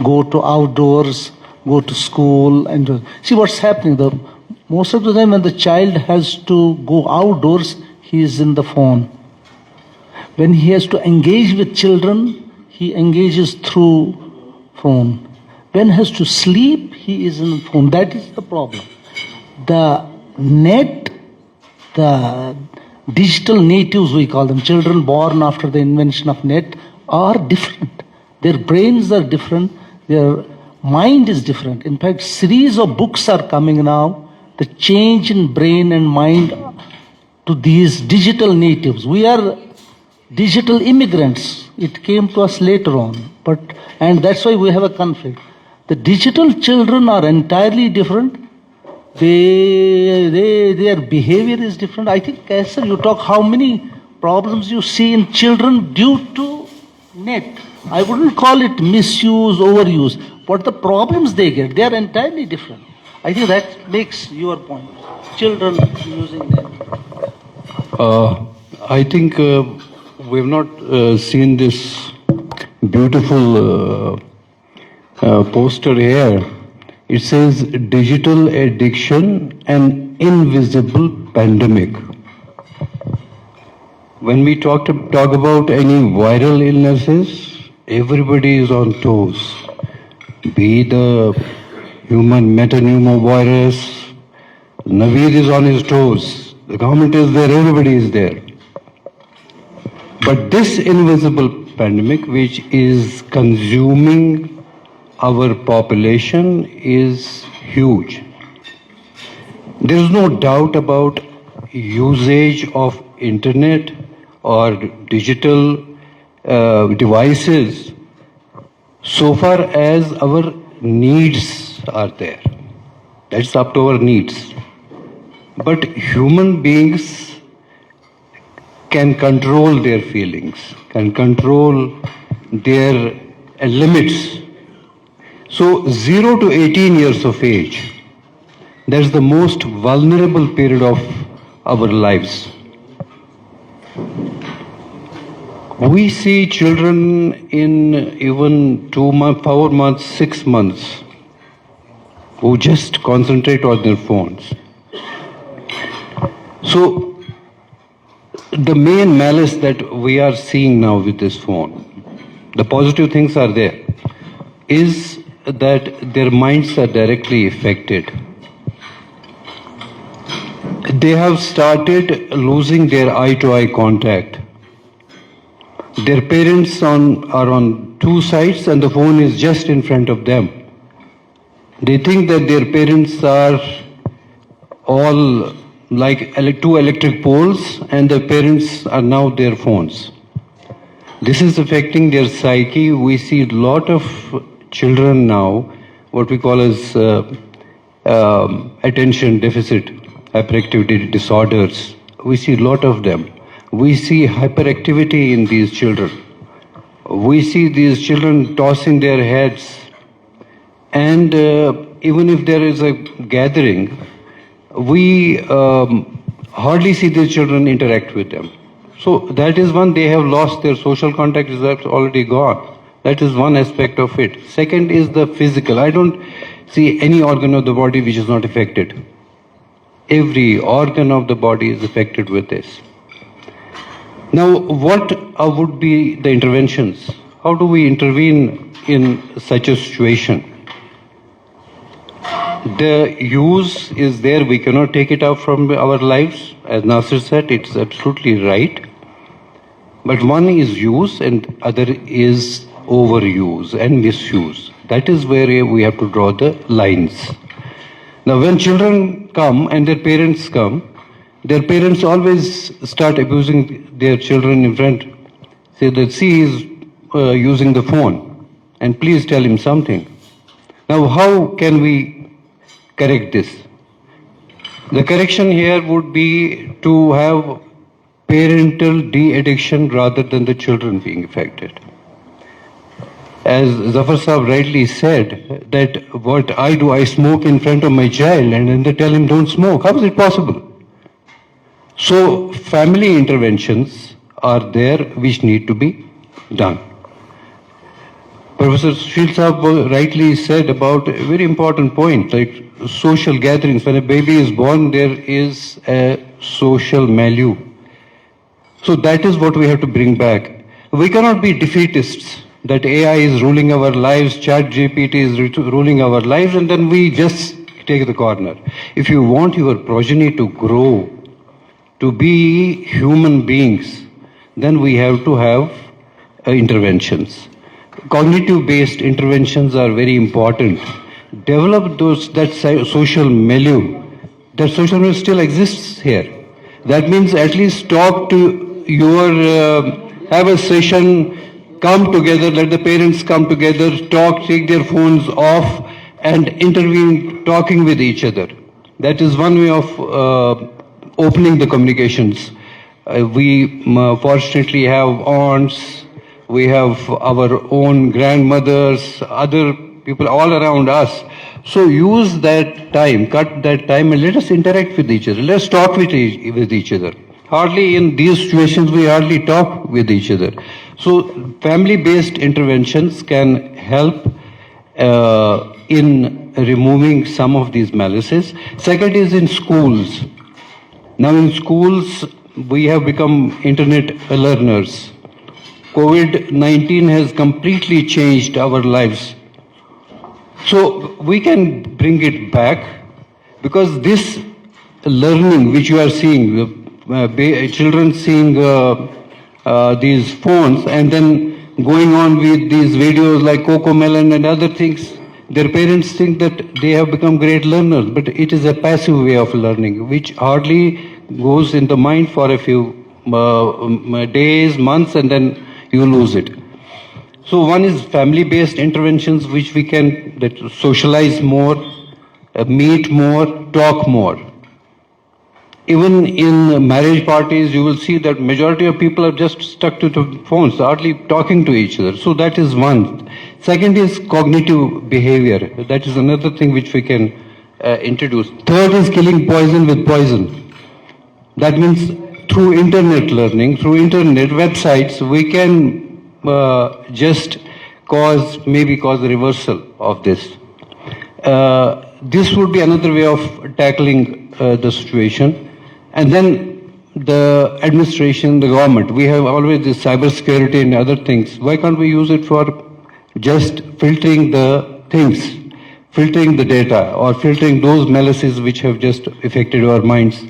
go to outdoors, go to school, and see what's happening. Most of the time when the child has to go outdoors, he is in the phone. When he has to engage with children, he engages through phone. When he has to sleep, he is in the phone. That is the problem. The net, the digital natives, we call them, children born after the invention of net, are different. Their brains are different. Their mind is different. In fact, series of books are coming now. The change in brain and mind to these digital natives. We are digital immigrants. It came to us later on. And that's why we have a conflict. The digital children are entirely different. Their behavior is different. I think, sir, you talk how many problems you see in children due to net. I wouldn't call it misuse, overuse. What the problems they get, they are entirely different. I think that makes your point. Children using net. I think we've not seen this beautiful poster here. It says digital addiction and invisible pandemic. When we talk about any viral illnesses, everybody is on toes. Be the human metapneumovirus, Naveed is on his toes. The government is there, everybody is there. But this invisible pandemic, which is consuming our population, is huge. There is no doubt about usage of internet or digital devices so far as our needs are there. That's up to our needs. But human beings can control their feelings, can control their limits. So 0 to 18 years of age, that's the most vulnerable period of our lives. We see children in even 2 months, 4 months, 6 months who just concentrate on their phones. So the main malice that we are seeing now with this phone, the positive things are there, is that their minds are directly affected. They have started losing their eye-to-eye contact. Their parents are on two sides and the phone is just in front of them. They think that their parents are all like two electric poles and the parents are now their phones. This is affecting their psyche. We see a lot of children now, what we call as attention deficit hyperactivity disorders. We see a lot of them. We see hyperactivity in these children. We see these children tossing their heads. And even if there is a gathering, we hardly see these children interact with them. So that is one, they have lost their social contact, is already gone. That is one aspect of it. Second is the physical. I don't see any organ of the body which is not affected. Every organ of the body is affected with this. Now, what would be the interventions? How do we intervene in such a situation? The use is there, we cannot take it out from our lives. As Nasir said, it's absolutely right. But one is use and other is overuse and misuse. That is where we have to draw the lines. Now, when children come and their parents come, their parents always start abusing their children in front. Say that, see, he is using the phone and please tell him something. Now, how can we correct this? The correction here would be to have parental de-addiction rather than the children being affected. As Zafar Saab rightly said, that what I do, I smoke in front of my child and then they tell him don't smoke. How is it possible? So family interventions are there which need to be done. Professor Shil Saab rightly said about a very important point, like social gatherings. When a baby is born, there is a social milieu. So that is what we have to bring back. We cannot be defeatists that AI is ruling our lives, Chat GPT is ruling our lives, and then we just take the corner. If you want your progeny to grow, to be human beings, then we have to have interventions. Cognitive-based interventions are very important. Develop that social milieu. That social milieu still exists here. That means at least talk to have a session, come together, let the parents come together, talk, take their phones off, and intervene, talking with each other. That is one way of opening the communications. We fortunately have aunts, we have our own grandmothers, other people all around us. So use that time, cut that time, and let us interact with each other. Let's talk with each other. Hardly in these situations we hardly talk with each other. So family-based interventions can help in removing some of these malices. Second is in schools. Now in schools, we have become internet learners. COVID-19 has completely changed our lives. So we can bring it back, because this learning which you are seeing, children seeing these phones and then going on with these videos like Coco Melon and other things, their parents think that they have become great learners, but it is a passive way of learning which hardly goes in the mind for a few days, months, and then you lose it. So one is family-based interventions, which we can socialize more, meet more, talk more. Even in marriage parties, you will see that majority of people are just stuck to the phones, hardly talking to each other. So that is one. Second is cognitive behavior. That is another thing which we can introduce. Third is killing poison with poison. That means through internet learning, through internet websites, we can just maybe cause a reversal of this. This would be another way of tackling the situation. And then the administration, the government, we have always this cybersecurity and other things. Why can't we use it for just filtering the things, filtering the data, or filtering those malices which have just affected our minds?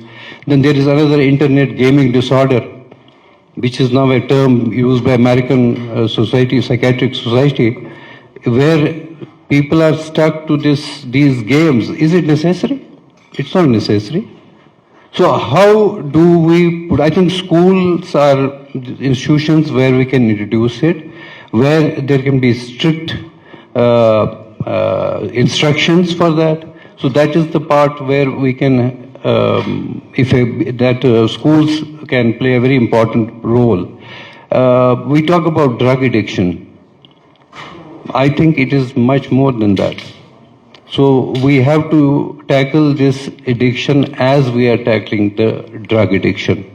Then there is another internet gaming disorder, which is now a term used by American psychiatric society, where people are stuck to these games. Is it necessary? It's not necessary. So how do we I think schools are institutions where we can introduce it, where there can be strict instructions for that. So that is the part where we can, schools can play a very important role. We talk about drug addiction. I think it is much more than that. So we have to tackle this addiction as we are tackling the drug addiction.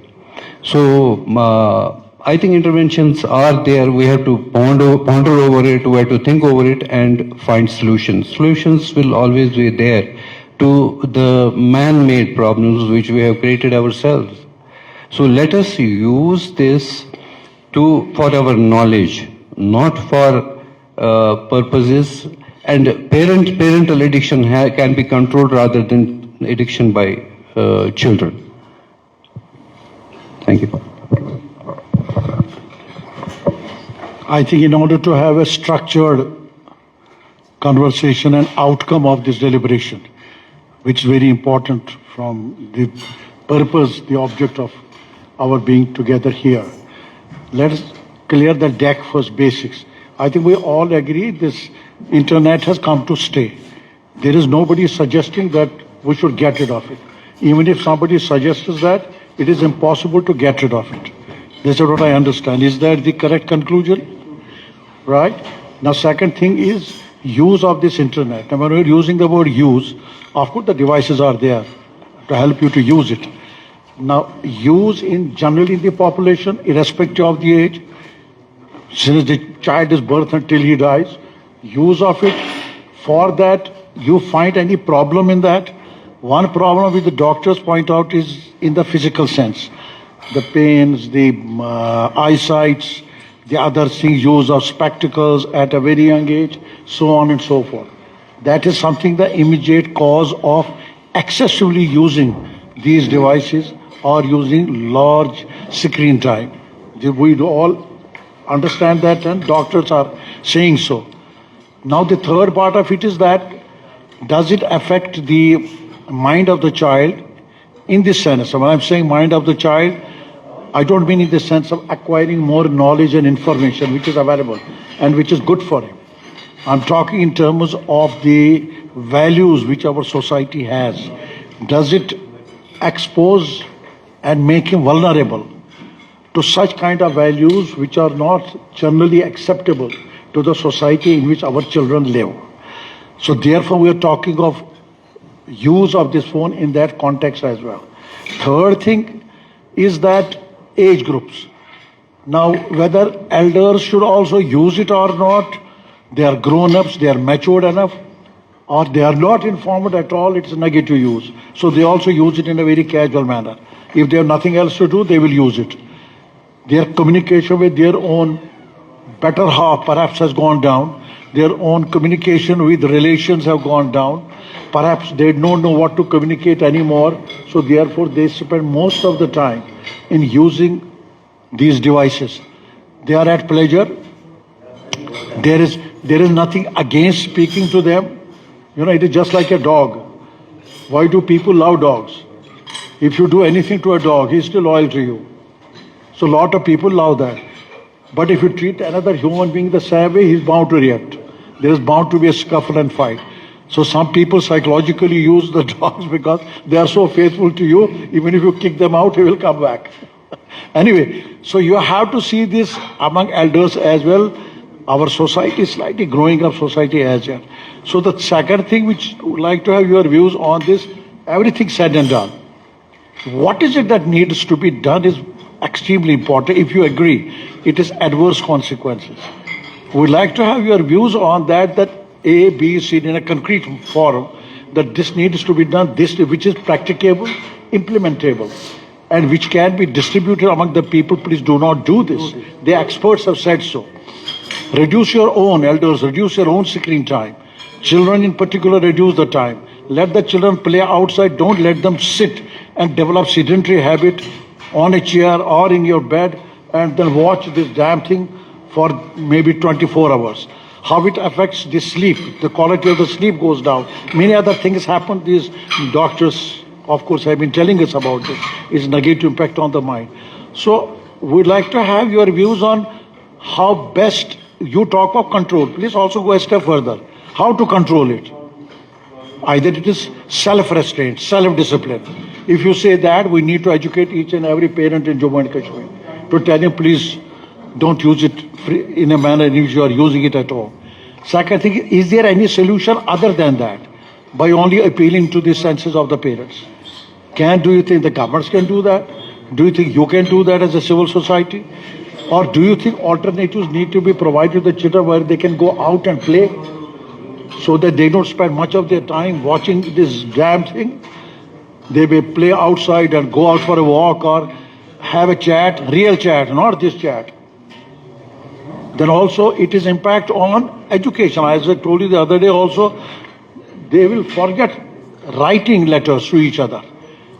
So I think interventions are there. We have to ponder over it, we have to think over it and find solutions. Solutions will always be there to the man-made problems which we have created ourselves. So let us use this for our knowledge, not for purposes. And parental addiction can be controlled rather than addiction by children. Thank you. I think in order to have a structured conversation and outcome of this deliberation, which is very important from the purpose, the object of our being together here, let us clear the deck first, basics. I think we all agree this internet has come to stay. There is nobody suggesting that we should get rid of it. Even if somebody suggests that, it is impossible to get rid of it. This is what I understand. Is that the correct conclusion? Right? Now, second thing is use of this internet. Now, when we're using the word use, of course the devices are there to help you to use it. Now, use in generally in the population, irrespective of the age, since the child is birth until he dies, use of it. For that, you find any problem in that? One problem which the doctors point out is in the physical sense. The pains, the eyesights, the other things, use of spectacles at a very young age, so on and so forth. That is something the immediate cause of excessively using these devices or using large screen time. We all understand that, and doctors are saying so. Now the third part of it is that, does it affect the mind of the child in this sense? So when I'm saying mind of the child, I don't mean in the sense of acquiring more knowledge and information which is available and which is good for him. I'm talking in terms of the values which our society has. Does it expose and make him vulnerable to such kind of values which are not generally acceptable to the society in which our children live? So therefore we are talking of use of this phone in that context as well. Third thing is that age groups. Now whether elders should also use it or not, they are grown-ups, they are matured enough, or they are not informed at all, it's a negative use. So they also use it in a very casual manner. If they have nothing else to do, they will use it. Their communication with their own better half perhaps has gone down. Their own communication with relations have gone down. Perhaps they don't know what to communicate anymore. So therefore they spend most of the time in using these devices. They are at pleasure. There is nothing against speaking to them. You know, it is just like a dog. Why do people love dogs? If you do anything to a dog, he's still loyal to you. So a lot of people love that. But if you treat another human being the same way, he's bound to react. There is bound to be a scuffle and fight. So some people psychologically use the dogs because they are so faithful to you, even if you kick them out, he will come back. Anyway, so you have to see this among elders as well. Our society is slightly growing up society as well. So the second thing which I would like to have your views on this, everything said and done. What is it that needs to be done is extremely important. If you agree, it is adverse consequences. We'd like to have your views on that A, B, C in a concrete form, that this needs to be done, this which is practicable, implementable, and which can be distributed among the people. Please do not do this. The experts have said so. Reduce your own, elders, reduce your own screen time. Children in particular, reduce the time. Let the children play outside. Don't let them sit and develop sedentary habit on a chair or in your bed and then watch this damn thing for maybe 24 hours. How it affects the sleep, the quality of the sleep goes down. Many other things happen. These doctors, of course, have been telling us about this. It's negative impact on the mind. So we'd like to have your views on how best you talk of control. Please also go a step further. How to control it? Either it is self-restraint, self-discipline. If you say that, we need to educate each and every parent in Jammu and Kashmir to tell him, please don't use it in a manner in which you are using it at all. Second thing, is there any solution other than that, by only appealing to the senses of the parents? Do you think the governments can do that? Do you think you can do that as a civil society? Or do you think alternatives need to be provided to the children where they can go out and play so that they don't spend much of their time watching this damn thing? They may play outside and go out for a walk or have a chat, real chat, not this chat. Then also it is impact on education. As I told you the other day also, they will forget writing letters to each other.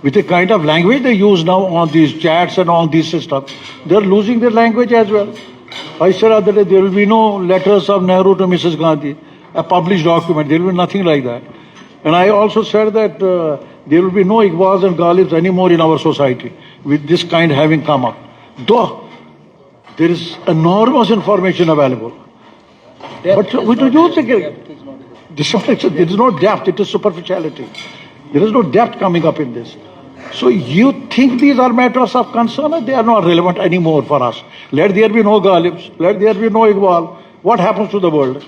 With the kind of language they use now on these chats and on these systems, they're losing their language as well. I said the other day, there will be no letters of Nehru to Mrs. Gandhi, a published document. There will be nothing like that. And I also said that there will be no Iqbals and Ghalibs anymore in our society with this kind having come up. Though there is enormous information available. But we don't use it. There is no depth, it is superficiality. There is no depth coming up in this. So you think these are matters of concern, and they are not relevant anymore for us. Let there be no Ghalibs, let there be no Iqbal. What happens to the world?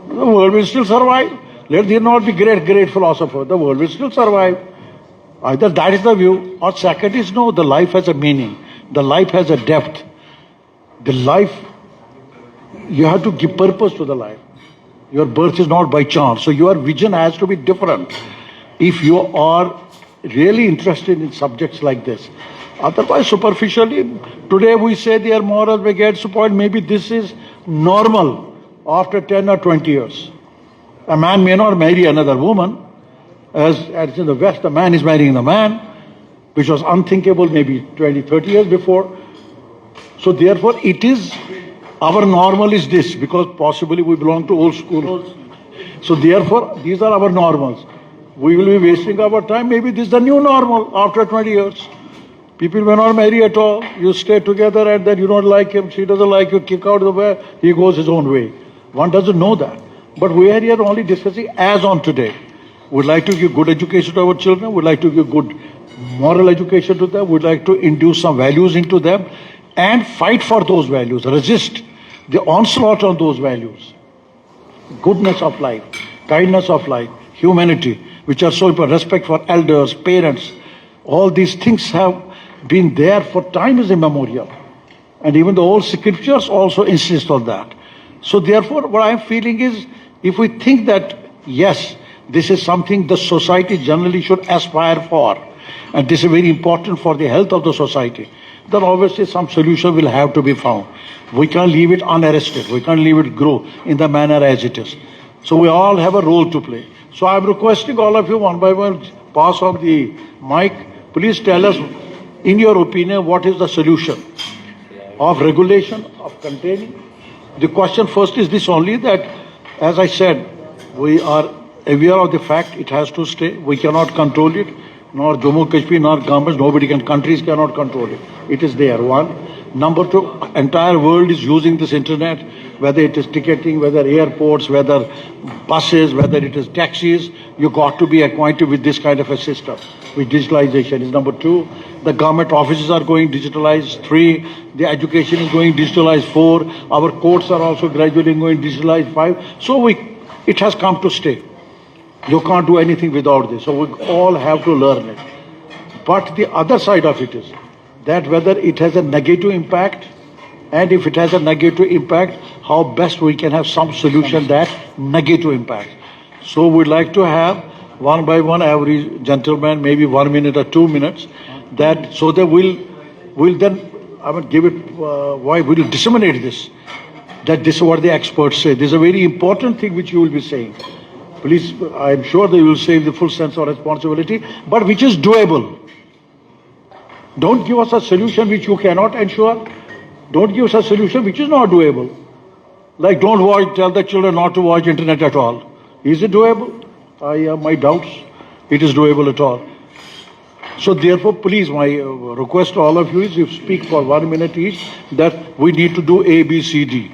The world will still survive. Let there not be great philosopher. The world will still survive. Either that is the view, or second is no, the life has a meaning. The life has a depth. The life you have to give purpose to the life. Your birth is not by chance. So your vision has to be different if you are really interested in subjects like this. Otherwise, superficially, today we say their morals may get spoiled. Maybe this is normal after 10 or 20 years. A man may not marry another woman. As in the West, a man is marrying a man, which was unthinkable maybe 20, 30 years before. So therefore, it is, our normal is this, because possibly we belong to old school. So therefore, these are our normals. We will be wasting our time. Maybe this is the new normal after 20 years. People may not marry at all. You stay together and then you don't like him, she doesn't like you, kick out the way, he goes his own way. One doesn't know that. But we are here only discussing as on today. We'd like to give good education to our children. We'd like to give good moral education to them. We'd like to induce some values into them and fight for those values. Resist the onslaught on those values. Goodness of life, kindness of life, humanity, which are so important. Respect for elders, parents. All these things have been there for time immemorial. And even the old scriptures also insist on that. So therefore, what I'm feeling is, if we think that, yes, this is something the society generally should aspire for, and this is very important for the health of the society, then obviously some solution will have to be found. We can't leave it unarrested. We can't leave it grow in the manner as it is. So we all have a role to play. So I'm requesting all of you one by one, pass on the mic. Please tell us, in your opinion, what is the solution of regulation, of containing? The question first is this only, that, as I said, we are aware of the fact it has to stay. We cannot control it. Nor Jammu Kashmir, nor governments, nobody can, countries cannot control it. It is there, one. Number two, entire world is using this internet, whether it is ticketing, whether airports, whether buses, whether it is taxis. You got to be acquainted with this kind of a system, with digitalization is number two. The government offices are going digitalized, 3. The education is going digitalized, 4. Our courts are also gradually going digitalized, 5. So it has come to stay. You can't do anything without this. So we all have to learn it. But the other side of it is that whether it has a negative impact, and if it has a negative impact, how best we can have some solution that negative impact. So we'd like to have one by one, every gentleman, maybe 1 minute or 2 minutes, that so that we'll then, I mean, give it, why we'll disseminate this, that this is what the experts say. This is a very important thing which you will be saying. Please, I'm sure they will say the full sense of responsibility, but which is doable. Don't give us a solution which you cannot ensure. Don't give us a solution which is not doable. Like tell the children not to watch internet at all. Is it doable? I have my doubts. It is doable at all. So therefore, please, my request to all of you is, you speak for 1 minute each, that we need to do A, B, C, D,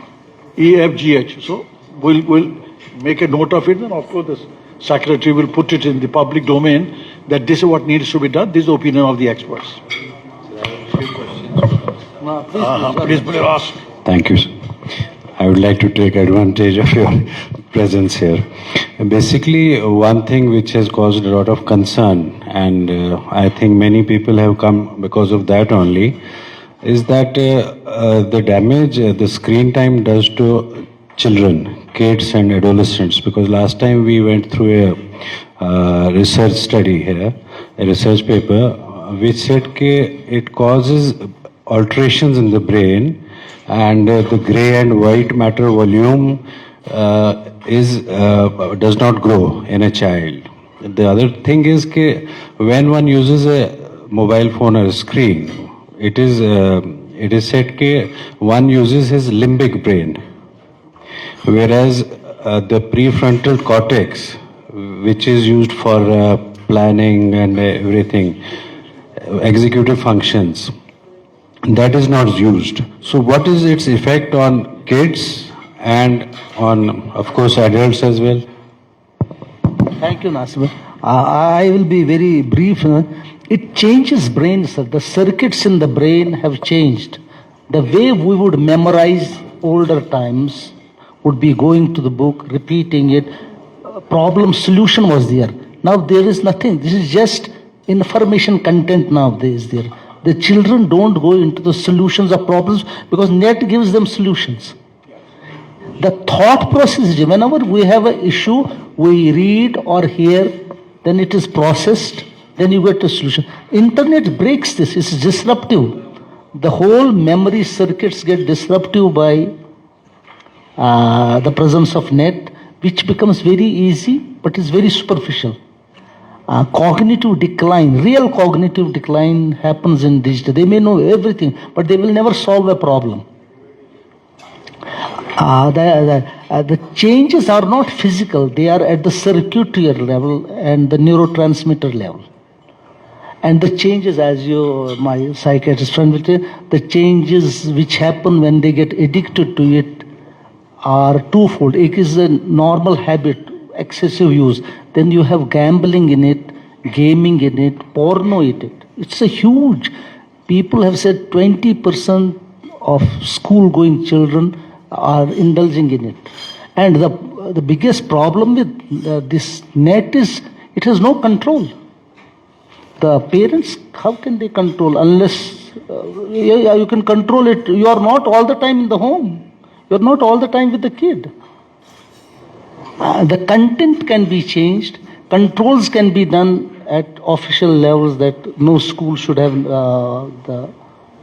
E, F, G, H. So we'll make a note of it, and of course the secretary will put it in the public domain that this is what needs to be done. This is the opinion of the experts. Please ask. Thank you, sir. I would like to take advantage of your presence here. Basically, one thing which has caused a lot of concern, and I think many people have come because of that only, is that the damage the screen time does to children, kids and adolescents. Because last time we went through a research study here, a research paper, which said that it causes alterations in the brain, and the gray and white matter volume does not grow in a child. The other thing is that when one uses a mobile phone or a screen, it is said that one uses his limbic brain, whereas the prefrontal cortex, which is used for planning and everything, executive functions, that is not used. So what is its effect on kids and on, of course, adults as well? Thank you, Nasir. I will be very brief. It changes brain, sir. The circuits in the brain have changed. The way we would memorize older times would be going to the book, repeating it. Problem solution was there. Now there is nothing. This is just information content now there is there. The children don't go into the solutions of problems because net gives them solutions. The thought process, whenever we have an issue, we read or hear, then it is processed, then you get a solution. Internet breaks this, it's disruptive. The whole memory circuits get disruptive by the presence of net, which becomes very easy, but is very superficial. Cognitive decline, real cognitive decline happens in digital. They may know everything, but they will never solve a problem. The changes are not physical, they are at the circuitry level and the neurotransmitter level. And the changes, as my psychiatrist friend will say, the changes which happen when they get addicted to it are twofold. It is a normal habit, excessive use. Then you have gambling in it, gaming in it, porno in it. It's a huge. People have said 20% of school-going children are indulging in it. And the biggest problem with this net is it has no control. The parents, how can they control unless you can control it? You are not all the time in the home. You are not all the time with the kid. The content can be changed. Controls can be done at official levels that no school should have the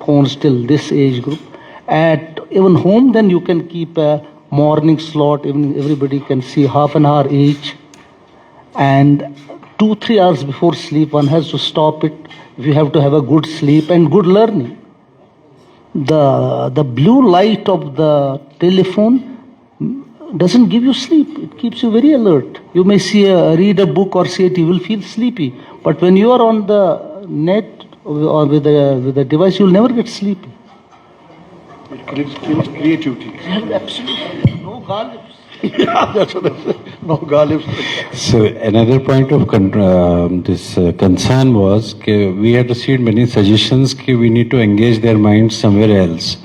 phones till this age group. At even home, then you can keep a morning slot. Even everybody can see half an hour each. And 2-3 hours before sleep, one has to stop it if you have to have a good sleep and good learning. The blue light of the telephone doesn't give you sleep. It keeps you very alert. You may read a book or see it, you will feel sleepy. But when you are on the net or with the device, you will never get sleepy. It kills creativity. Absolutely. No ghalibs. Yeah, that's what I said. No ghalibs. So another point of concern was we had received many suggestions that we need to engage their minds somewhere else.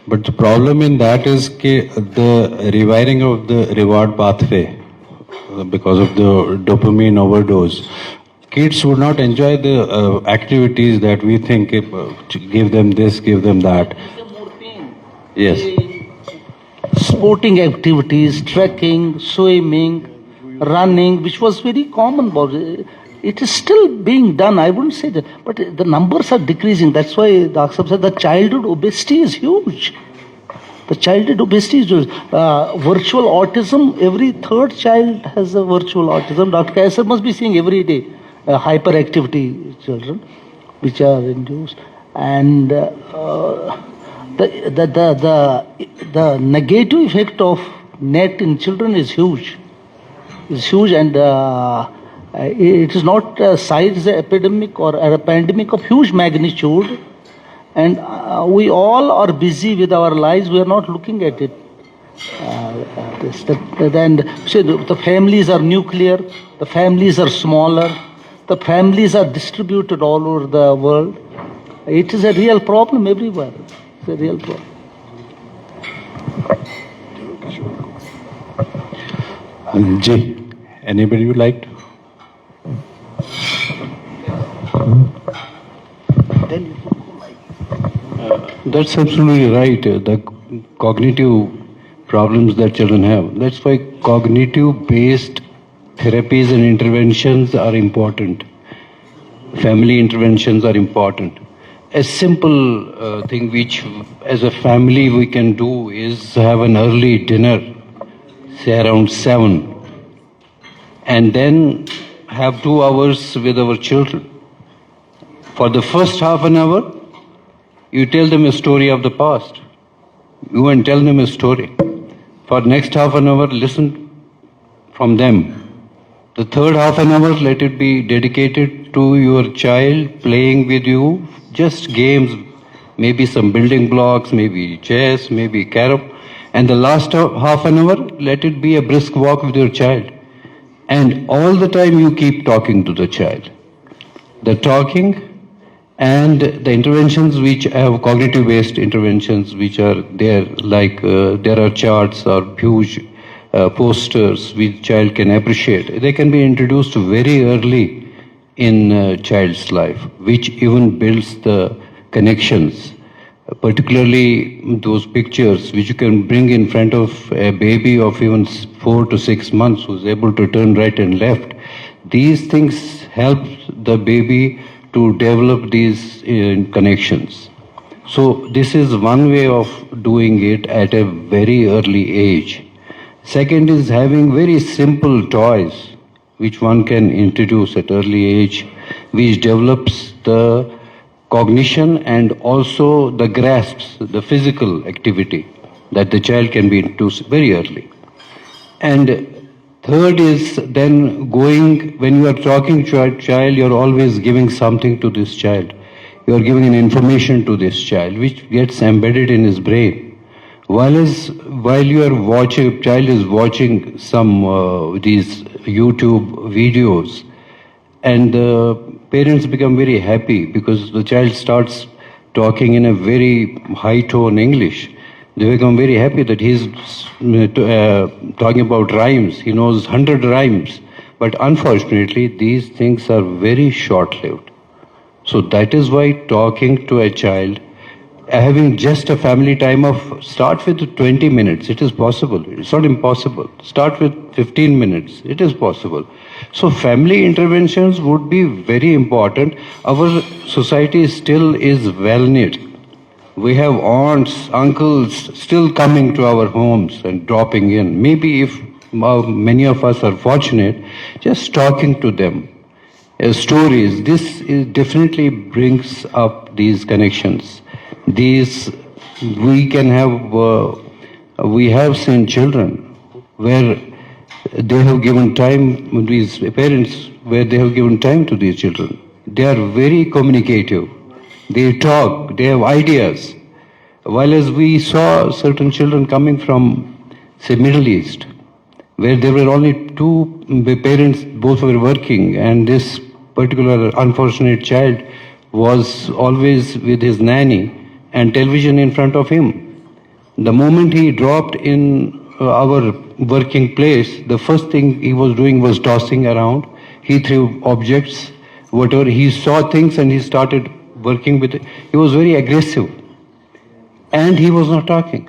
But the problem in that is the rewiring of the reward pathway because of the dopamine overdose. Kids would not enjoy the activities that we think give them this, give them that. Yes. Sporting activities, trekking, swimming, running, which was very common. It is still being done, I wouldn't say that, but the numbers are decreasing. That's why Dr. said the childhood obesity is huge. The childhood obesity is huge. Virtual autism, every third child has a virtual autism. Dr. Kaisar must be seeing every day hyperactivity children, which are induced. And the negative effect of net in children is huge. It's huge, and it is not a size epidemic or a pandemic of huge magnitude. And we all are busy with our lives. We are not looking at it. The families are nuclear. The families are smaller. The families are distributed all over the world. It is a real problem everywhere. It's a real problem. Jay, anybody would like to? That's absolutely right. The cognitive problems that children have. That's why cognitive-based therapies and interventions are important. Family interventions are important. A simple thing which as a family we can do is have an early dinner, say around 7, and then have 2 hours with our children. For the first half an hour, you tell them a story of the past. You and tell them a story. For next half an hour, listen from them. The third half an hour, let it be dedicated to your child playing with you, just games, maybe some building blocks, maybe chess, maybe carom. And the last half an hour, let it be a brisk walk with your child. And all the time you keep talking to the child. The talking and the interventions which have cognitive-based interventions which are there, like there are charts or huge posters which child can appreciate. They can be introduced very early in child's life, which even builds the connections particularly those pictures which you can bring in front of a baby of even 4 to 6 months who's able to turn right and left. These things help the baby to develop these connections. So this is one way of doing it at a very early age. Second is having very simple toys which one can introduce at early age, which develops the cognition and also the grasps, the physical activity that the child can be into very early. And third is then going, when you are talking to a child, you are always giving something to this child. You are giving an information to this child which gets embedded in his brain. While you are watching, child is watching some these YouTube videos, and the parents become very happy because the child starts talking in a very high tone English. They become very happy that he's talking about rhymes. He knows 100 rhymes. But unfortunately, these things are very short-lived. So that is why talking to a child, having just a family time of, start with 20 minutes, it is possible. It's not impossible. Start with 15 minutes, it is possible. So family interventions would be very important. Our society still is well-knit. We have aunts, uncles still coming to our homes and dropping in. Maybe if many of us are fortunate, just talking to them, stories, this definitely brings up these connections. These, we can have, we have seen children where they have given time, these parents, where they have given time to these children. They are very communicative. They talk, they have ideas. While as we saw certain children coming from, say, Middle East, where there were only two parents, both were working, and this particular unfortunate child was always with his nanny and television in front of him. The moment he dropped in our working place, the first thing he was doing was tossing around. He threw objects, whatever. He saw things and he started working with it. He was very aggressive. And he was not talking.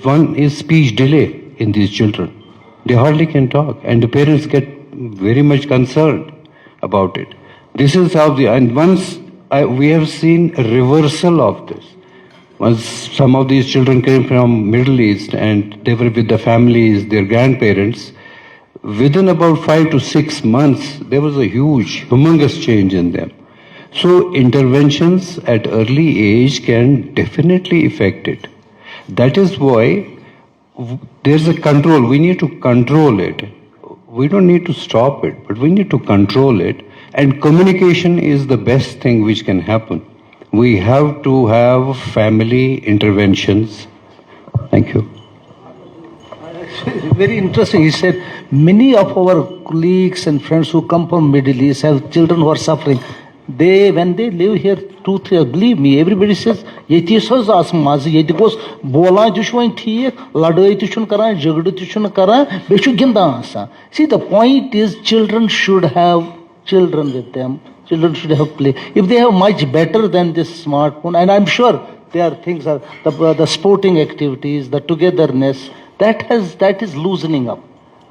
One is speech delay in these children. They hardly can talk. And the parents get very much concerned about it. This is how and once we have seen a reversal of this. Once some of these children came from Middle East and they were with the families, their grandparents, within about 5 to 6 months, there was a huge, humongous change in them. So interventions at early age can definitely affect it. That is why there's a control. We need to control it. We don't need to stop it, but we need to control it. And communication is the best thing which can happen. We have to have family interventions. Thank you. Very interesting. He said many of our colleagues and friends who come from Middle East have children who are suffering. When they live here 2-3 years, believe me, everybody says, yeti is asmaz, yeti goes bola jushwain theek, ladoi tushun karan, jagdu tushun karan, beshu ginda. See, the point is children should have children with them. Children should have play. If they have much better than this smartphone, and I'm sure there are things, the sporting activities, the togetherness, that is loosening up.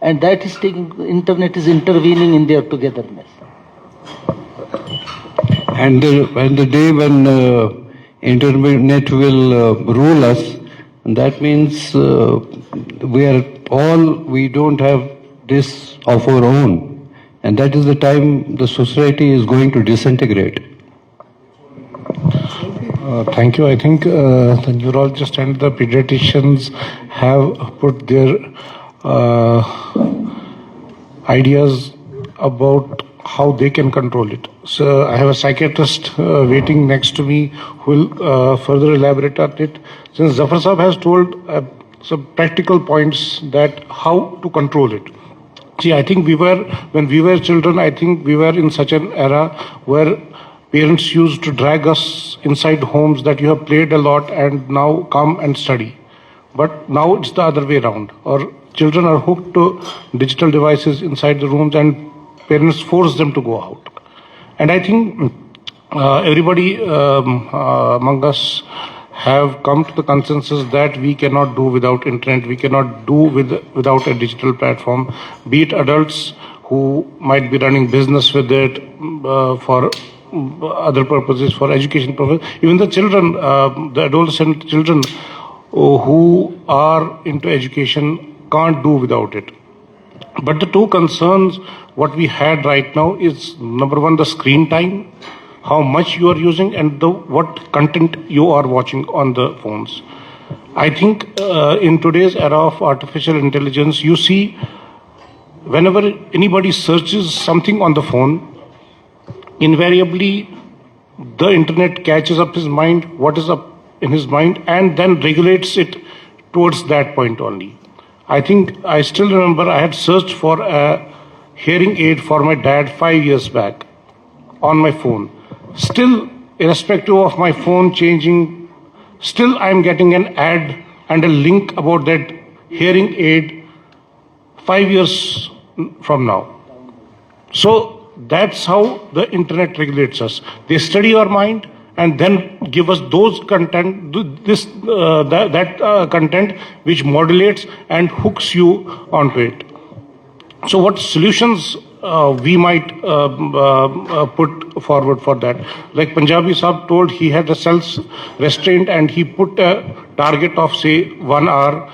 And that is internet is intervening in their togetherness. And the day when internet will rule us, that means we don't have this of our own. And that is the time the society is going to disintegrate. Thank you. I think the neurologist and the pediatricians have put their ideas about how they can control it. So I have a psychiatrist waiting next to me who will further elaborate on it. Since Zafar Saab has told some practical points that how to control it. See, I think when we were children, I think we were in such an era where parents used to drag us inside homes that you have played a lot and now come and study. But now it's the other way around. Or children are hooked to digital devices inside the rooms and parents force them to go out. And I think everybody among us have come to the consensus that we cannot do without internet, we cannot do without a digital platform, be it adults who might be running business with it for other purposes, for education purposes, even the children, the adolescent children who are into education can't do without it. But the two concerns what we had right now is, number one, the screen time, how much you are using, and what content you are watching on the phones. I think in today's era of artificial intelligence, you see whenever anybody searches something on the phone, invariably the internet catches up his mind, what is up in his mind, and then regulates it towards that point only. I think I still remember I had searched for a hearing aid for my dad 5 years back on my phone. Still, irrespective of my phone changing, still I'm getting an ad and a link about that hearing aid 5 years from now. So that's how the internet regulates us. They study our mind and then give us those content, content which modulates and hooks you onto it. So what solutions we might put forward for that? Like Punjabi Sahab told, he had a self-restraint and he put a target of say 1 hour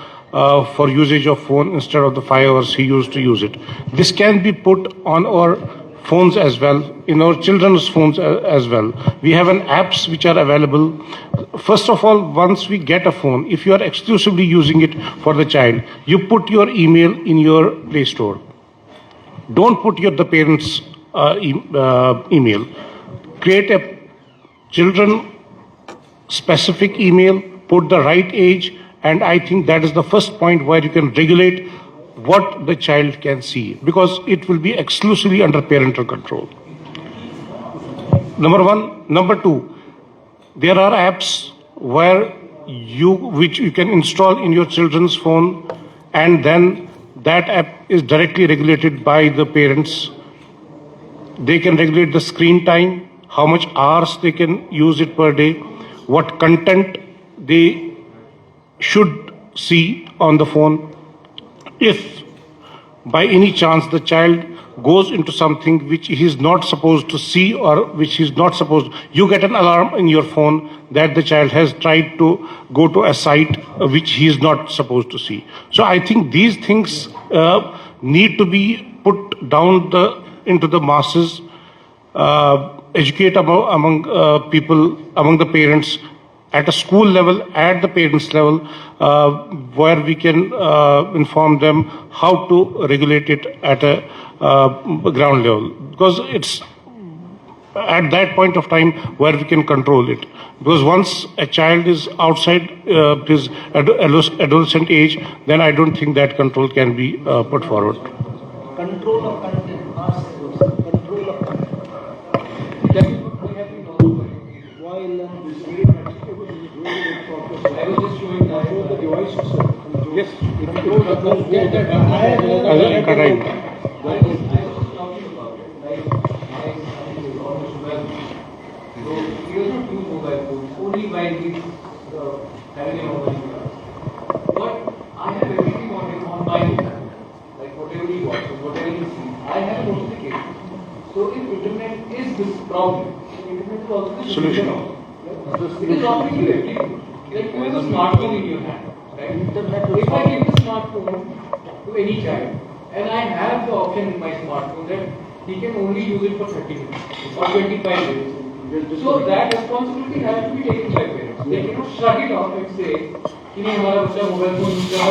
for usage of phone instead of the 5 hours he used to use it. This can be put on our phones as well, in our children's phones as well. We have an apps which are available. First of all, once we get a phone, if you are exclusively using it for the child, you put your email in your Play Store. Don't put the parents' email. Create a children-specific email, put the right age, and I think that is the first point where you can regulate what the child can see, because it will be exclusively under parental control. Number one. Number two, there are apps which you can install in your children's phone, and then that app is directly regulated by the parents. They can regulate the screen time, how much hours they can use it per day, what content they should see on the phone. If by any chance the child goes into something which he is not supposed to see or which he is not supposed, you get an alarm in your phone that the child has tried to go to a site which he is not supposed to see. So I think these things need to be put down into the masses, educate among people, among the parents, at a school level, at the parents level, where we can inform them how to regulate it at a ground level. Because it's at that point of time where we can control it. Because once a child is outside his adolescent age, then I don't think that control can be put forward. Control of content, control of content. I was just showing the device itself. Yes. Only by having a mobile phone. But I have everything on my phone, like whatever he watches, whatever he sees, I have a notification. So if internet is this problem, internet is also the solution. It is offering you everything. Like you have a smartphone in your hand, right? If I give the smartphone to any child, and I have the option in my smartphone that he can only use it for 30 minutes or 25 minutes. So that responsibility has to be taken by parents. They cannot shut it off and say कि नहीं हमारा बच्चा mobile phone use कर रहा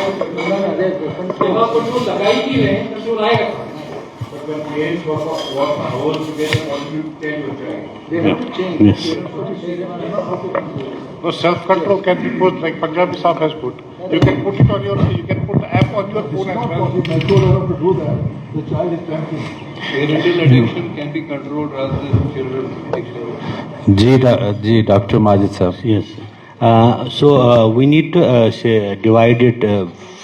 है, control लगा ही नहीं रहे, कंट्रोल आएगा. But when parents work hours together, what do you tell your child? They have to change. Yes. No, self-control can be put, like Punjabi Sahab has put. You can put it on you can put the app on your phone as well. If I told her to do that, the child is tempted. Parental addiction can be controlled rather than children's addiction. Ji, Dr. Majid sir. Yes. So we need to divide it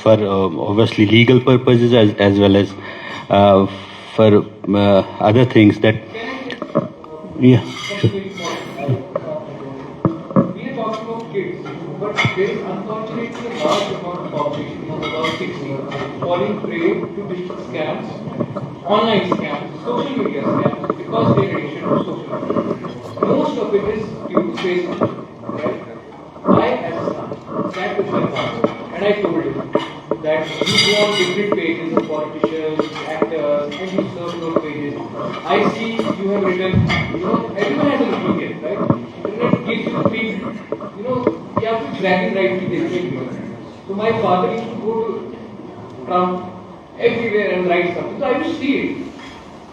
for obviously legal purposes as well as for other things that. Yeah. Sure. We are talking about kids. there is unfortunately a large amount of population, about 6 years, falling prey to digital scams, online scams, social media scams, because they are addiction to social media. Most of it is due to Facebook, right? I, as a son, sat with my father and I told him that you go on different pages of politicians, actors, and you search those pages. I see you have written, everyone has a little bit, right? Internet gives you the free, you have to drag and right to this. So my father used to go to Trump everywhere and write something. So I used to see it.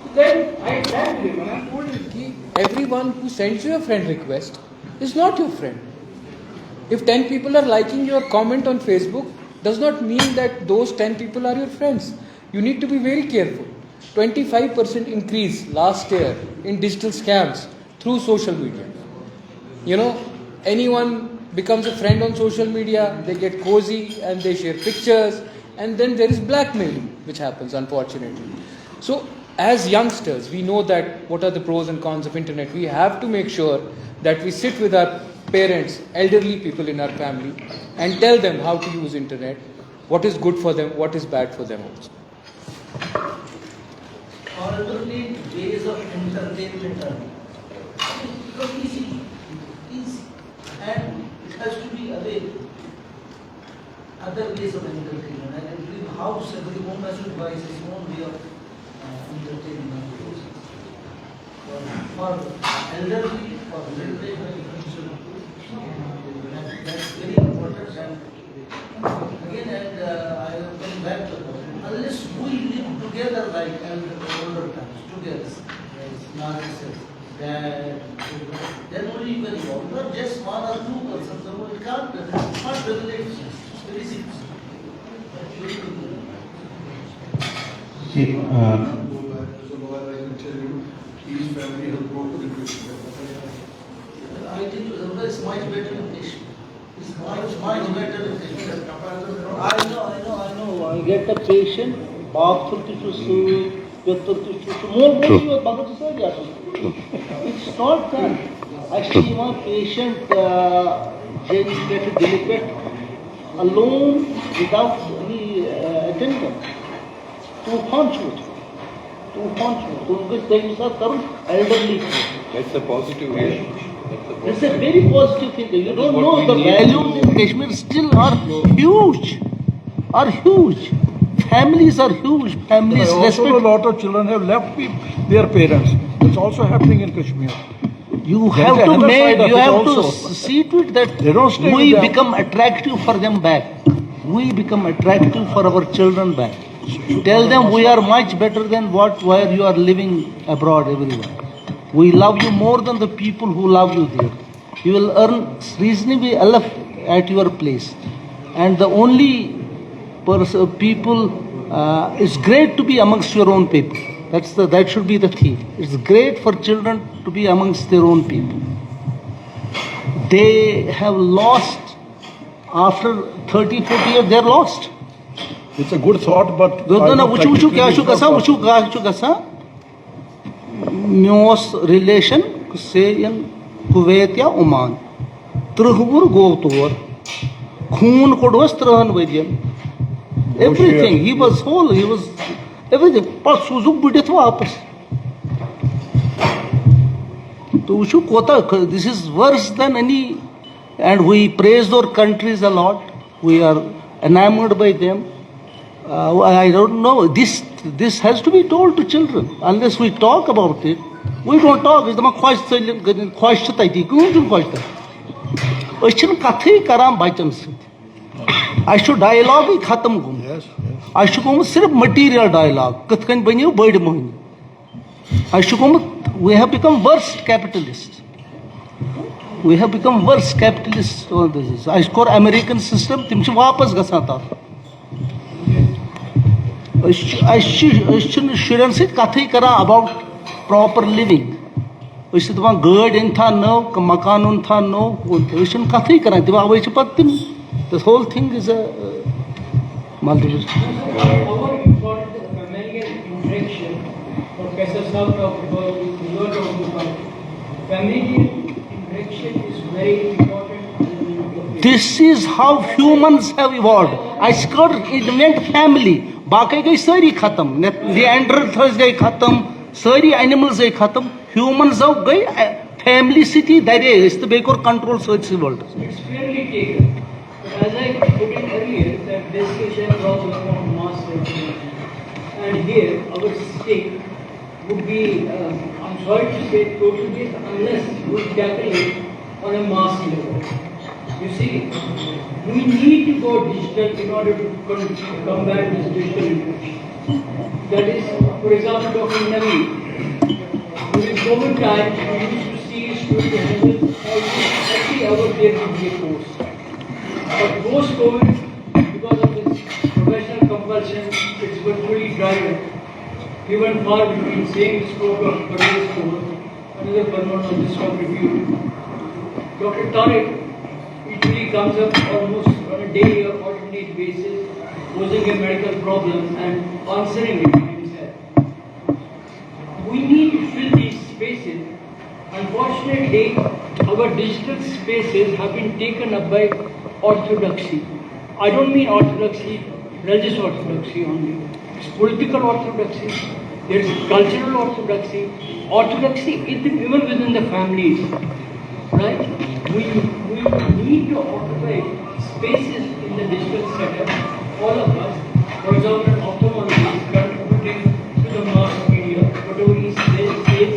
So then I sat with him and I told him, everyone who sends you a friend request is not your friend. If 10 people are liking your comment on Facebook, does not mean that those 10 people are your friends. You need to be very careful. 25% increase last year in digital scams through social media. Anyone becomes a friend on social media, they get cozy and they share pictures, and then there is blackmailing which happens, unfortunately. So as youngsters, we know that what are the pros and cons of internet. We have to make sure that we sit with our parents, elderly people in our family, and tell them how to use internet, what is good for them, what is bad for them also. Alternate ways of entertainment are because easy, and it has to be available. Other ways of entertainment, and every house, every home has to devise its own way of entertainment. For elderly, for middle-aged, that's very important. And again, I am coming back to that. Unless we live together like older times, together, as Nari says, dad, then only you can evolve. Not just one or two persons, so it can't, it's not regulate. It's very simple. See, his family has broken into it. I think it's much better in Kashmir. It's much better in Kashmir. I know. I get the patient, bath turkish, it's not that. Actually, one patient gets delicate alone without any attendant. Elderly. That's a positive way. It's a very positive thing. You don't know the values in Kashmir still are huge. Families are huge. Families Also, respect. a lot of children have left their parents. It's also happening in Kashmir. You have to another make. side of You it have to also. see to it that They don't stay we with them. become attractive for them back. We become attractive for our children back. Tell them we are much better than where you are living abroad everywhere. We love you more than the people who love you there. You will earn reasonably enough at your place. And the only people, it's great to be amongst your own people. That should be the theme. It's great for children to be amongst their own people. They have lost, after 30, 40 years, they're lost. It's a good thought, but News relation say in Kuwait ya Oman. Trihur go tour. Khoon kodwas trahan vedian. Everything. He was everything. But Suzuk bidit wapas. This is worse than any. And we praise our countries a lot. We are enamored by them. I don't know. This has to be told to children. Unless we talk about it, we don't talk. It's the question. I should dialogue khatam gum. Yes. I should come sirf material dialogue. Katkan baniyo bird mohini. I should come. We have become worse capitalists. On this. I score American system. Timchi wapas gasata. I shouldn't say kathi kara about proper living. We should want good in tha no, makanun tha no. We shouldn't kathi kara. This whole thing is a multiple. How important is familial interaction? Professor Sal talked about it. Familial interaction is very important in This is how humans have evolved. I scared it meant family. Bakai gai sari khatam. Neanderthals gai khatam. Sari animals gai khatam. Humans have gai family city. That is the Baker control search world. It's fairly taken. But as I put in earlier, that discussion is also about mass vaccination. And here, our stake would be, I'm sorry to say, totally unless we tackle it on a mass level. You see, we need to go digital in order to combat this digital infection. That is, for example, Dr. Navi, during COVID time, we used to see students handle every hour there would be a course. But post-COVID, because of this professional compulsion, it's virtually driven. Even far between same scope of particular course, another Burman on this top review. Dr. Tariq usually comes up almost on a daily or alternate basis, posing a medical problem and answering it himself. We need to fill these spaces. Unfortunately, our digital spaces have been taken up by orthodoxy. I don't mean orthodoxy, religious orthodoxy only. It's political orthodoxy, there's cultural orthodoxy, orthodoxy even within the families. Right? We need to occupy spaces in the digital setup, all of us. For example, ophthalmologist contributing to the mass media, whatever he says here,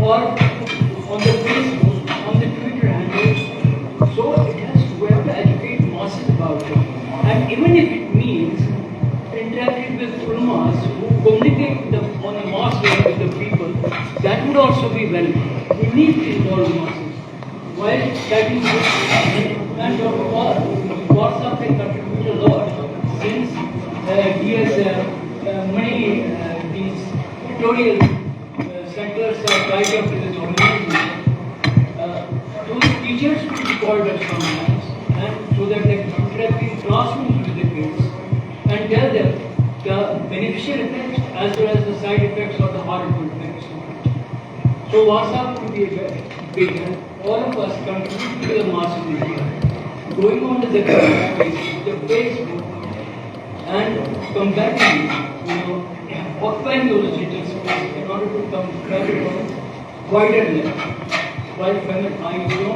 or on the Facebook, on the Twitter handle. So we have to educate masses about it. And even if it means interacting with ulmas who communicate on a mass level with the people, that would also be welcome. We need to involve masses. While studying this, and Dr. WhatsApp can contribute a lot since he has many these tutorial centers are tied up with his organization. Those teachers could be called up sometimes, and so that they can interact in classrooms with the kids and tell them the beneficial effects as well as the side effects or the harmful effects. So WhatsApp could be a big help. All of us contribute to the mass media, going on to the Facebook and combating, occupying those digital spaces in order to combat it on a wider level. While I do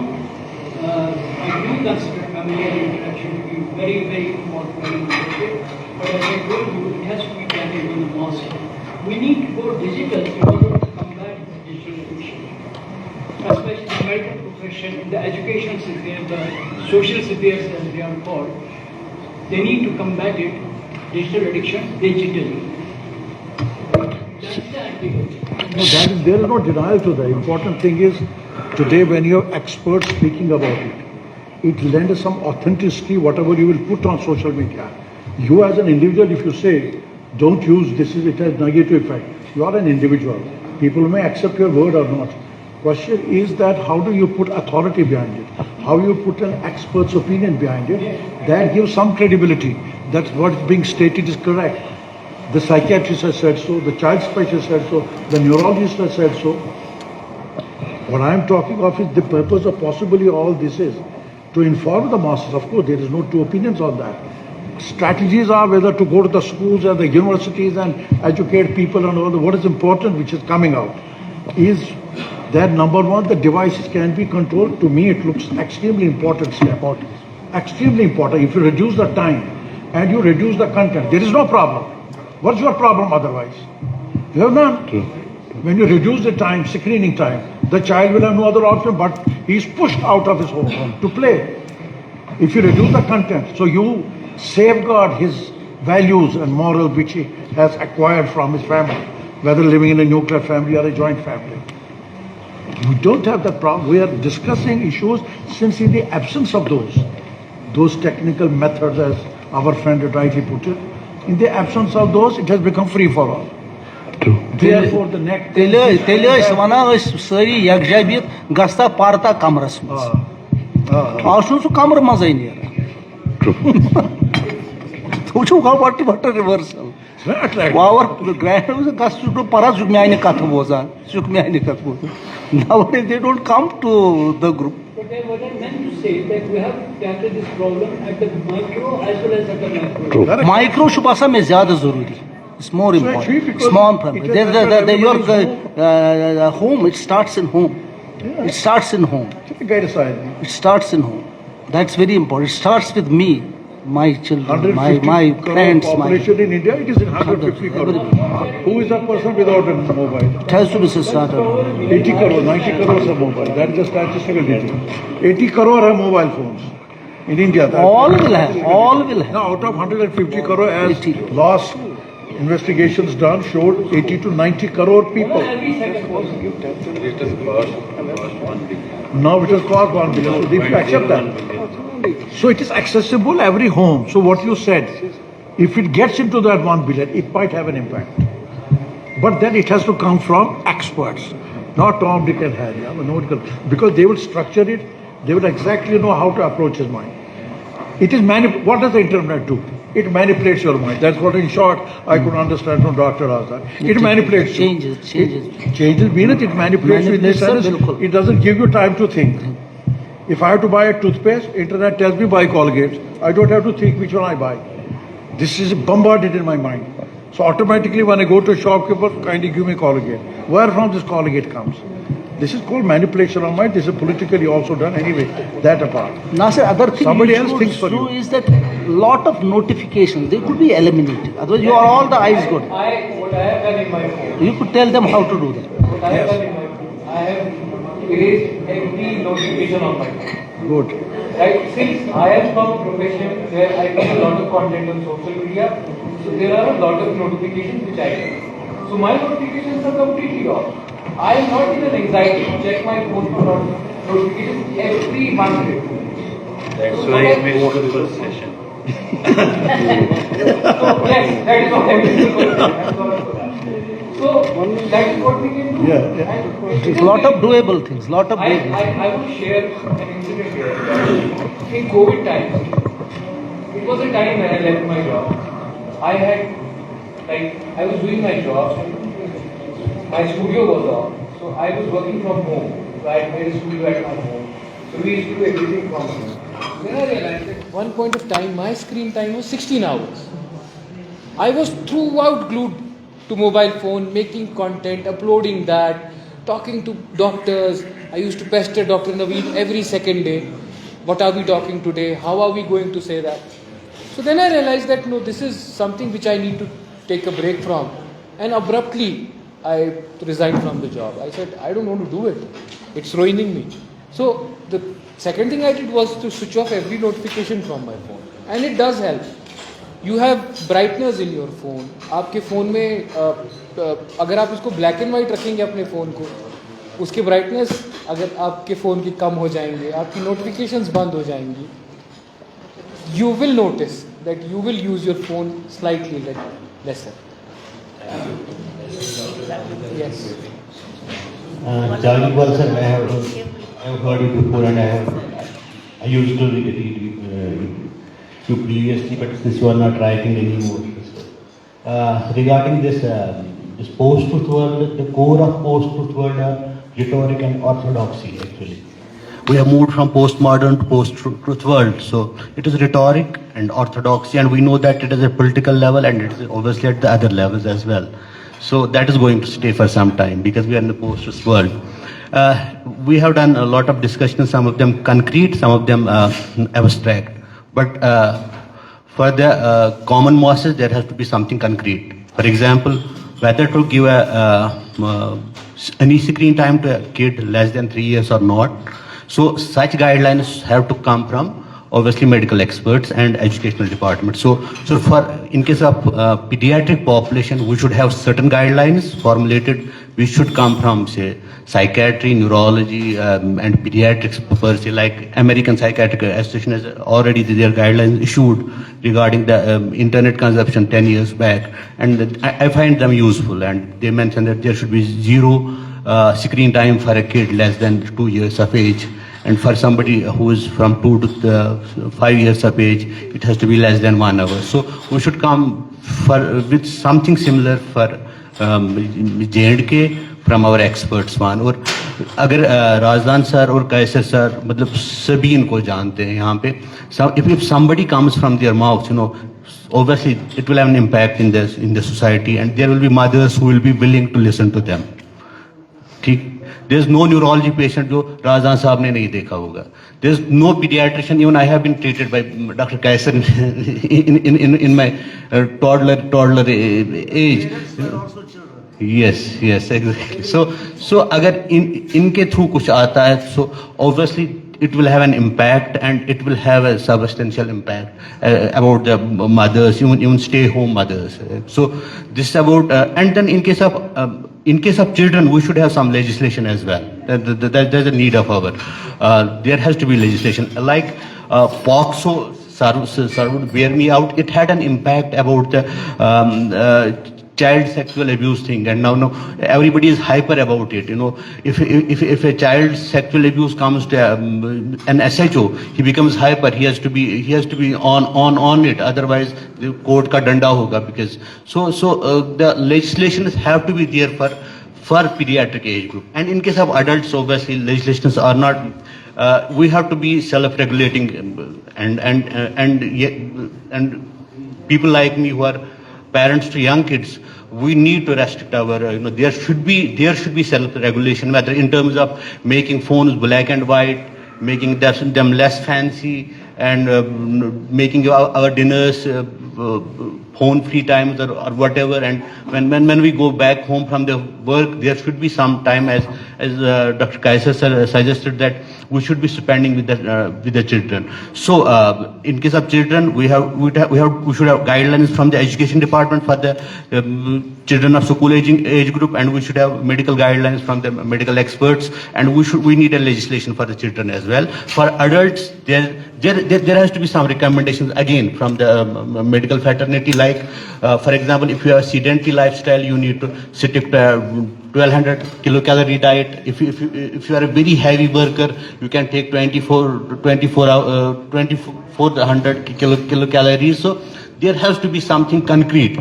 consider familial interaction to be very, very important, very important. But as I told you, it has to be tackled on the mass level. We need to go digital in order to combat this digital addiction. Especially the medical profession, in the education sphere, the social spheres as they are called, they need to combat it, digital addiction, digitally. That's the antidote. There is no denial to that. Important thing is, today when you have experts speaking about it, it lends some authenticity, whatever you will put on social media. You as an individual, if you say, don't use this, it has negative effect. You are an individual. People may accept your word or not. Question is that how do you put authority behind it? How you put an expert's opinion behind it? That gives some credibility. That what is being stated is correct. The psychiatrist has said so, the child specialist said so, the neurologist has said so. What I am talking of is the purpose of possibly all this is to inform the masses. Of course, there is no two opinions on that. Strategies are whether to go to the schools and the universities and educate people and all. What is important, which is coming out, is that number one, the devices can be controlled. To me, it looks extremely important step. Extremely important. If you reduce the time and you reduce the content, there is no problem. What's your problem otherwise? You have none. True. When you reduce the time, screening time, the child will have no other option but he is pushed out of his home to play. If you reduce the content, so you safeguard his values and moral which he has acquired from his family, whether living in a nuclear family or a joint family. We don't have that problem. We are discussing issues since in the absence of those technical methods, as our friend rightly put it, in the absence of those, it has become free for all. True. Therefore, the next... Tele wana sari yakjabit gasta parta kamras mas. Asun su kamar mazai nera. True. Tuchu ka what reversal. Our grandparents gastu to para sukmyani katha boza. Sukmyani katha boza. Nowadays they don't come to the group. But then what I meant to say that we have to tackle this problem at the micro as well as at the macro. Micro शुभासा में ज़्यादा ज़रूरी. It's more important. Small problem. Your home. It starts in home. It starts in home. It starts in home. That's very important. It starts with me, my children, my friends. Population in India, it is in 150 crore. Who is a person without a mobile? It has to be started. 80 crore, 90 crores are mobile. That is the statistical detail. 80 crore have mobile phones in India. All will have. All will have. Now, out of 150 crore, as 80. last investigations done showed 80 to 90 crore people. Now it has cost 1 billion. So they accept that. So it is accessible every home. So what you said, if it gets into that 1 billion, it might have an impact. But then it has to come from experts, not Tom, Dick and Harry. Because they will structure it, they will exactly know how to approach his mind. It is what does the internet do? It manipulates your mind. That's what in short I could understand from Dr. Azhar. It manipulates you. Changes mean it manipulates you in this sense. It doesn't give you time to think. If I have to buy a toothpaste, internet tells me buy Colgate. I don't have to think which one I buy. This is bombarded in my mind. So automatically when I go to a shopkeeper, kindly give me Colgate. Where from this Colgate comes? This is called manipulation of mind. This is politically also done anyway. That apart. Nasir, other thing Somebody you else should thinks for do you. is that lot of notifications, they could be eliminated. Otherwise you are all the eyes good. What I have done in my phone. You could tell them how to do that. What I have done in my phone. I have erased every notification on my phone. Good. Right? Since I am from a profession where I get a lot of content on social media, so there are a lot of notifications which I get. So my notifications are completely off. I am not in an anxiety to check my phone for notifications every 1 minute. That's why I missed the first session. So yes, that is what I missed the first session. I'm sorry for that. So that is what we can do. There's a lot of doable things. Lot of doable things. I will share an incident here. In COVID times, it was a time when I left my job. I was doing my job and my studio was off. So I was working from home. So I had made a studio at my home. So we used to do everything from home. Then I realized at one point of time, my screen time was 16 hours. I was throughout glued to mobile phone, making content, uploading that, talking to doctors. I used to pester Dr. Naveen every second day. What are we talking today? How are we going to say that? So then I realized that no, this is something which I need to take a break from. And abruptly, I resigned from the job. I said, I don't want to do it. It's ruining me. So the second thing I did was to switch off every notification from my phone. And it does help. You have brightness in your phone. आपके phone में अगर आप इसको black and white रखेंगे अपने phone को, उसके brightness अगर आपके फ़ोन की कम हो जाएंगे, आपकी notifications बंद हो जाएंगी, you will notice that you will use your phone slightly lesser. Yes. Charlie Wilson, I have heard you before, and I used to read you previously, but since you are not writing anymore. Regarding this post-truth world, the core of post-truth world are rhetoric and orthodoxy, actually. We have moved from postmodern to post-truth world. So it is rhetoric and orthodoxy, and we know that it is at political level and it is obviously at the other levels as well. So that is going to stay for some time because we are in the post-truth world. We have done a lot of discussions, some of them concrete, some of them abstract. But for the common masses, there has to be something concrete. For example, whether to give any screen time to a kid less than 3 years or not. So such guidelines have to come from obviously medical experts and educational departments. So for in case of pediatric population, we should have certain guidelines formulated. We should come from say psychiatry, neurology, and pediatrics per se. Like American Psychiatric Association has already their guidelines issued regarding the internet consumption 10 years back, and I find them useful. And they mention that there should be zero screen time for a kid less than 2 years of age. And for somebody who is from 2 to 5 years of age, it has to be less than 1 hour. So we should come with something similar for J&K, from our experts one. और अगर Razdan sir और कैसर sir मतलब सभी इनको जानते हैं यहाँ पे. If somebody comes from their mouth, you know, obviously it will have an impact in the society, and there will be mothers who will be willing to listen to them. ठीक. There's no neurology patient जो राजदान साहब ने नहीं देखा होगा. There's no pediatrician. Even I have been treated by Dr. Kaiser in my toddler age. Yes, exactly. So अगर इनके through कुछ आता है, so obviously it will have an impact, and it will have a substantial impact about the mothers, even stay-home mothers. So this is about, and then in case of children, we should have some legislation as well. There's a need of our. There has to be legislation like POXO. Sir would bear me out. It had an impact about the child sexual abuse thing, and now everybody is hyper about it. You know, if a child sexual abuse comes to an SHO, he becomes hyper. He has to be on it. Otherwise, the court ka danda hoga. Because the legislations have to be there for pediatric age group. And in case of adults, obviously legislations are not. We have to be self-regulating, and people like me who are parents to young kids, we need to restrict our, there should be self-regulation, whether in terms of making phones black and white, making them less fancy, and making our dinners phone-free times or whatever. And when we go back home from the work, there should be some time, as Dr. Kaiser suggested, that we should be spending with the children. So in case of children, we should have guidelines from the education department for the children of school age group, and we should have medical guidelines from the medical experts, and we need a legislation for the children as well. For adults, there has to be some recommendations again from the medical fraternity, like for example, if you have a sedentary lifestyle, you need to stick to 1200 kilocalorie diet. If you are a very heavy worker, you can take 2400 kilocalories. So there has to be something concrete.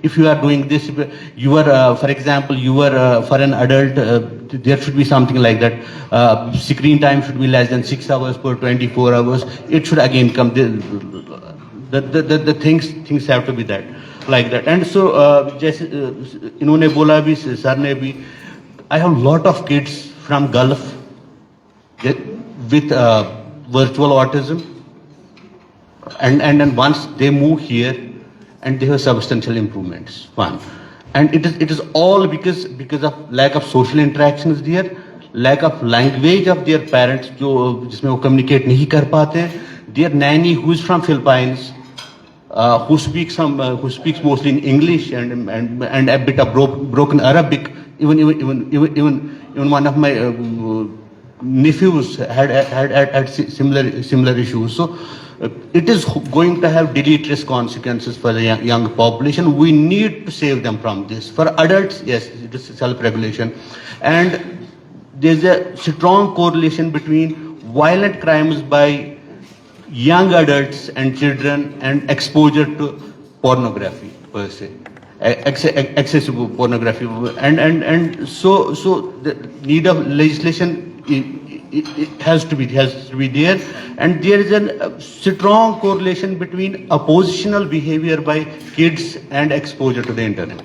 If you are doing this, for example, for an adult, there should be something like that. Screen time should be less than 6 hours per 24 hours. It should again come. The things have to be that. Like that. And so जैसे इन्होंने बोला भी, sir ने भी, I have lot of kids from Gulf with virtual autism, and once they move here, and they have substantial improvements. One, and it is all because of lack of social interactions there, lack of language of their parents, जो जिसमें वो communicate नहीं कर पाते. Their nanny, who is from Philippines, who speaks mostly in English and a bit of broken Arabic. Even one of my nephews had similar issues. So it is going to have deleterious consequences for the young population. We need to save them from this. For adults, yes, it is self-regulation, and there's a strong correlation between violent crimes by young adults and children and exposure to pornography per se, excessive pornography, and so the need of legislation it has to be there, and there is a strong correlation between oppositional behavior by kids and exposure to the internet.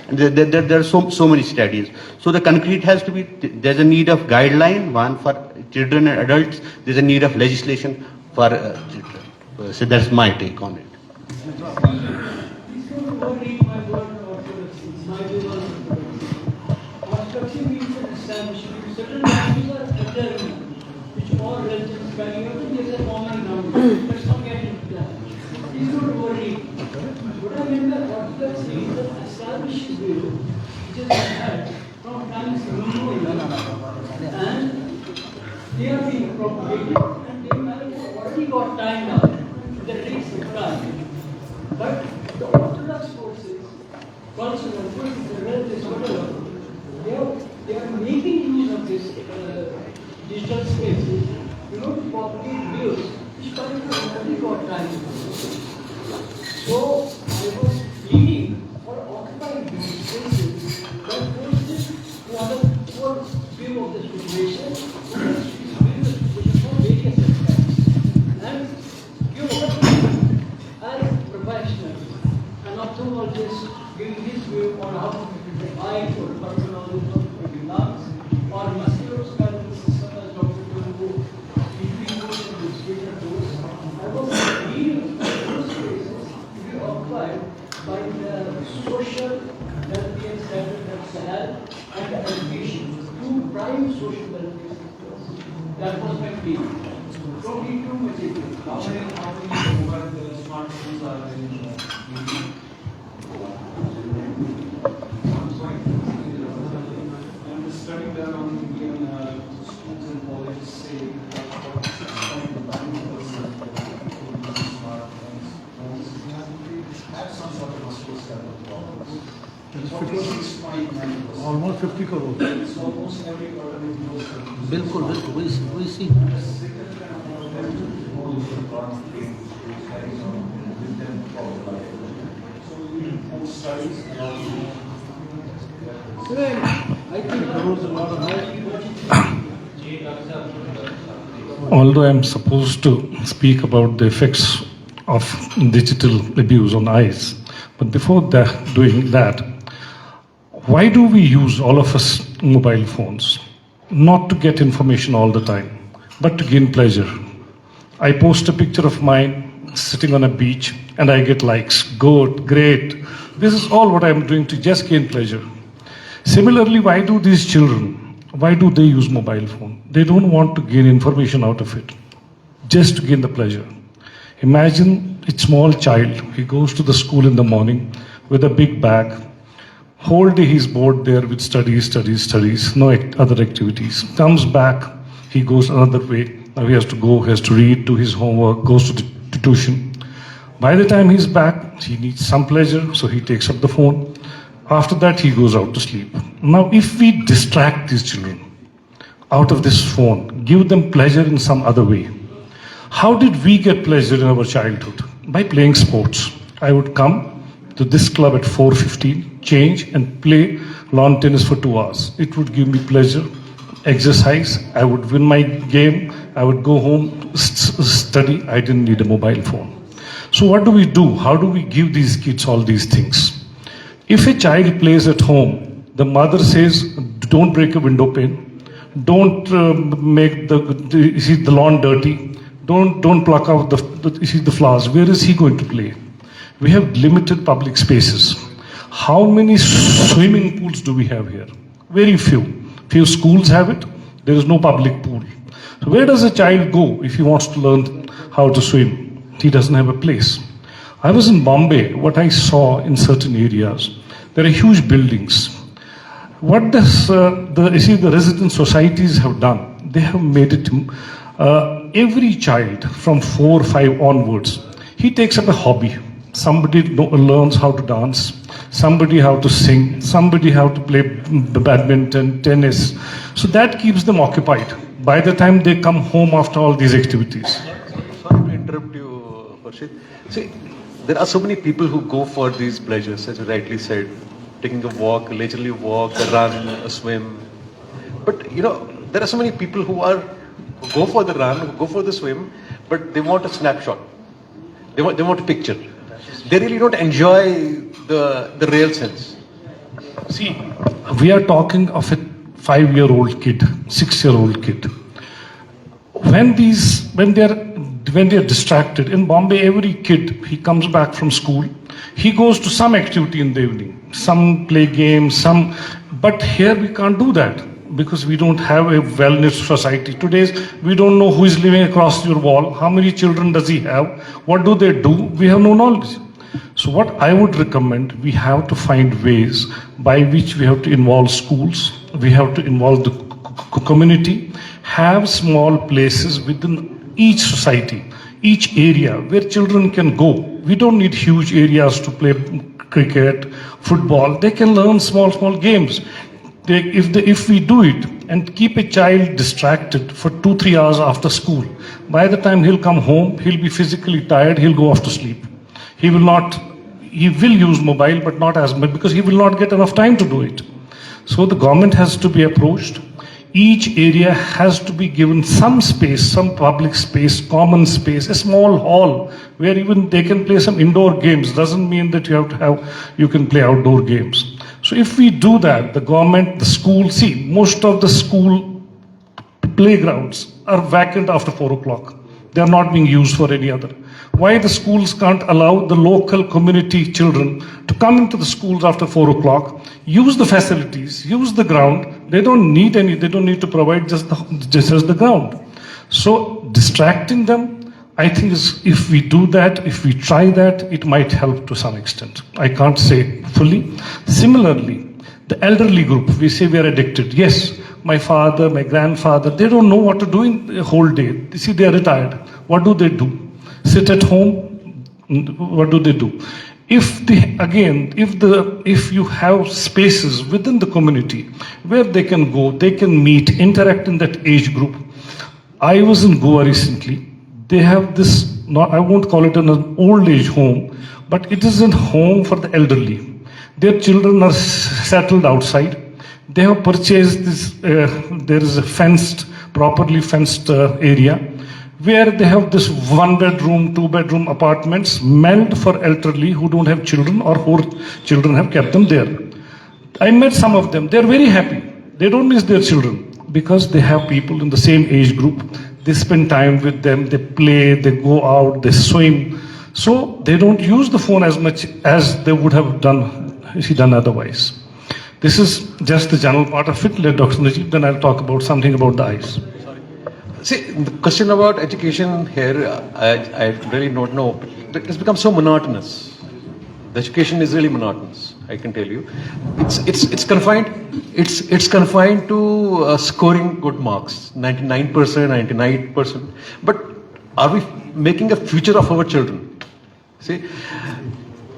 And there are so many studies. So the concrete has to be. There's a need of guideline, one for children and adults. There's a need of legislation for children. So that's my take on it. They are being propagated, and they have already got time now, the rates of time. But the orthodox forces, cultural forces, the religious, whatever, they are making use of this digital spaces, to propagate views which have already got time. So I was pleading for occupying these spaces, but forces view of the situation, view the situation from various aspects, and give as professionals, an ophthalmologist giving his view on how to treat the eye, or pulmonologist how to treat the lungs, or musculoskeletal system as Dr. Tungu, increase in the greater dose. I was reading those cases to be applied by the social welfare center that Sahel and education, two prime social welfare sectors. That was my field. 22 messages. How many mobile smartphones are in use? I'm studying that on Indian schools and colleges say that 46.9% smartphones have some sort of musculoskeletal problems. 46.9%. Almost 50 crores. It's almost every quarter is most of them. बिल्कुल बिल्कुल वही सी Although I'm supposed to speak about the effects of digital abuse on eyes, but before doing that, why do we use, all of us, mobile phones? Not to get information all the time, but to gain pleasure. I post a picture of mine sitting on a beach and I get likes. Good, great. This is all what I'm doing to just gain pleasure. Similarly, why do these children, why do they use mobile phone? They don't want to gain information out of it, just to gain the pleasure. Imagine a small child, he goes to the school in the morning with a big bag. Whole day he's bored there with studies, no other activities. Comes back, he goes another way. Now he has to go, he has to read, do his homework, goes to tuition. By the time he's back, he needs some pleasure, so he takes up the phone. After that, he goes out to sleep. Now, if we distract these children out of this phone, give them pleasure in some other way. How did we get pleasure in our childhood? By playing sports. I would come to this club at 4:15, change and play lawn tennis for 2 hours. It would give me pleasure, exercise. I would win my game. I would go home, study. I didn't need a mobile phone. So what do we do? How do we give these kids all these things? If a child plays at home, the mother says, don't break a window pane, don't make the lawn dirty, don't pluck out the flowers. Where is he going to play? We have limited public spaces. How many swimming pools do we have here? Very few. Few schools have it. There is no public pool. So where does a child go if he wants to learn how to swim? He doesn't have a place. I was in Bombay. What I saw in certain areas, there are huge buildings. What does the resident societies have done? They have made it every child from 4 or 5 onwards, he takes up a hobby. Somebody learns how to dance, somebody how to sing, somebody how to play badminton, tennis. So that keeps them occupied by the time they come home after all these activities. Sorry to interrupt you, Harshit. See, there are so many people who go for these pleasures, as you rightly said, taking a walk, a leisurely walk, a run, a swim. But there are so many people who go for the run, who go for the swim, but they want a snapshot. They want a picture. They really don't enjoy the real sense. See, we are talking of a 5-year-old kid, 6-year-old kid. When they are distracted, in Bombay, every kid, he comes back from school, he goes to some activity in the evening, some play games, but here we can't do that because we don't have a wellness society. Today, we don't know who is living across your wall, how many children does he have, what do they do, we have no knowledge. So what I would recommend, we have to find ways by which we have to involve schools, we have to involve the community, have small places within each society, each area where children can go. We don't need huge areas to play cricket, football. They can learn small games. If we do it and keep a child distracted for 2-3 hours after school, by the time he'll come home, he'll be physically tired, he'll go off to sleep. He will use mobile, but not as much because he will not get enough time to do it. So the government has to be approached. each area has to be given some space, some public space, common space, a small hall where even they can play some indoor games. Doesn't mean that you can play outdoor games. So if we do that, the government, the school, see, most of the school playgrounds are vacant after 4 o'clock. They are not being used for any other. Why the schools can't allow the local community children to come into the schools after 4 o'clock, use the facilities, use the ground. They don't need to provide just the ground. So distracting them, I think if we do that, if we try that, it might help to some extent. I can't say fully. Similarly, the elderly group, we say we are addicted. Yes, my father, my grandfather, they don't know what to do in the whole day. You see, they are retired. What do they do? Sit at home? What do they do? If you have spaces within the community where they can go, they can meet, interact in that age group. I was in Goa recently. They have this, I won't call it an old age home, but it is a home for the elderly. Their children are settled outside. They have purchased this, there is a properly fenced area where they have this 1-bedroom, 2-bedroom apartments meant for elderly who don't have children or who children have kept them there. I met some of them. They're very happy. They don't miss their children because they have people in the same age group. They spend time with them. They play, they go out, they swim. So they don't use the phone as much as they would have done otherwise. This is just the general part of it. Let Dr. Najib, then I'll talk about something about the eyes. See, the question about education here, I really don't know. It's become so monotonous. The education is really monotonous, I can tell you. It's confined to scoring good marks, 99%, 99%. But are we making a future of our children? See,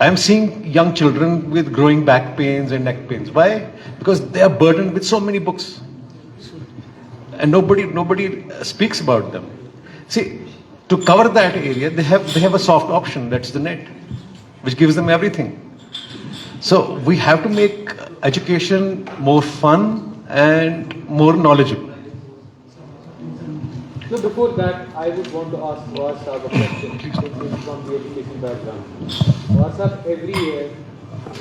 I'm seeing young children with growing back pains and neck pains. Why? Because they are burdened with so many books. And nobody speaks about them. See, to cover that area, they have a soft option, that's the net, which gives them everything. So we have to make education more fun and more knowledgeable. So before that, I would want to ask Wasab a question, since he's from the education background. Wasab, every year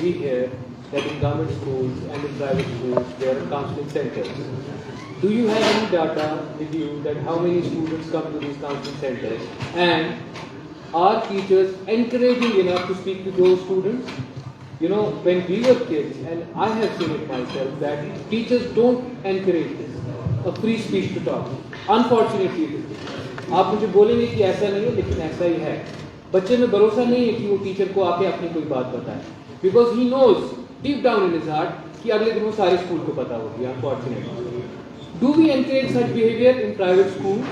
we hear that in government schools and in private schools there are counseling centers. Do you have any data with you that how many students come to these counseling centers? And are teachers encouraging enough to speak to those students? You know, when we were kids, and I have seen it myself, that teachers don't encourage this, a free speech to talk. Unfortunately, it is. आप मुझे बोलेंगे कि ऐसा नहीं है, लेकिन ऐसा ही है. बच्चे में भरोसा नहीं है कि वो टीचर को आके अपनी कोई बात बताए. Because he knows deep down in his heart कि अगले दिन वो सारे स्कूल को पता होगी. Unfortunately. Do we encourage such behavior in private schools?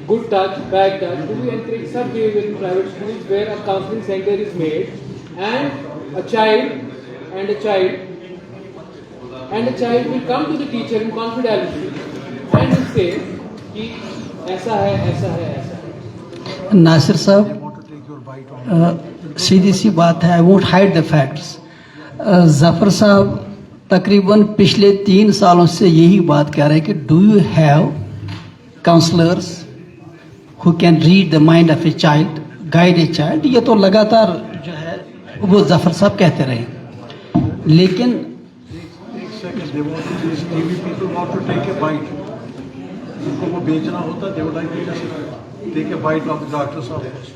Good touch, bad touch. Do we encourage such behavior in private schools where a counseling center is made and a child will come to the teacher in confidentiality and will say कि ऐसा है, ऐसा है, ऐसा है. नासिर साहब, सीधी सी बात है, I won't hide the facts. Zafar साहब तकरीबन पिछले 3 सालों से यही बात कह रहे हैं कि do you have counsellors who can read the mind of a child, guide a child. ये तो लगातार जो है वो जफर साहब कहते रहे. लेकिन उनको वो बेचना होता है, they would like to just take a bite of the doctor's office.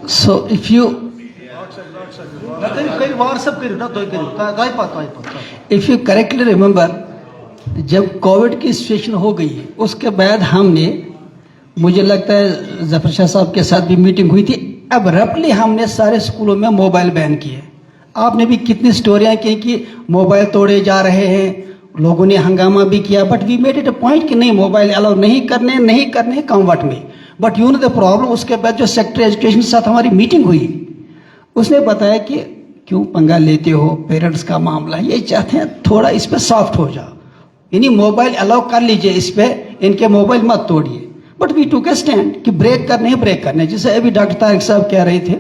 So if you correctly remember, जब कोविड की सिचुएशन हो गई उसके बाद हमने, मुझे लगता है जफर शाह साहब के साथ भी मीटिंग हुई थी, अब रफली हमने सारे स्कूलों में मोबाइल बैन किए. आपने भी कितनी स्टोरियां की कि मोबाइल तोड़े जा रहे हैं, लोगों ने हंगामा भी किया. But we made it a point कि नहीं, मोबाइल अलाउ नहीं करने कम वट में. But you know the problem, उसके बाद जो सेक्रेटरी एजुकेशन के साथ हमारी मीटिंग हुई, उसने बताया कि क्यों पंगा लेते हो, पेरेंट्स का मामला, ये चाहते हैं थोड़ा इस पर सॉफ्ट हो जाओ, यानी मोबाइल अलाउ कर लीजिए, इस पर इनके मोबाइल मत तोड़िए. बट वी टूक ए स्टैंड कि ब्रेक करने, जैसे अभी डॉक्टर तारिक साहब कह रहे थे,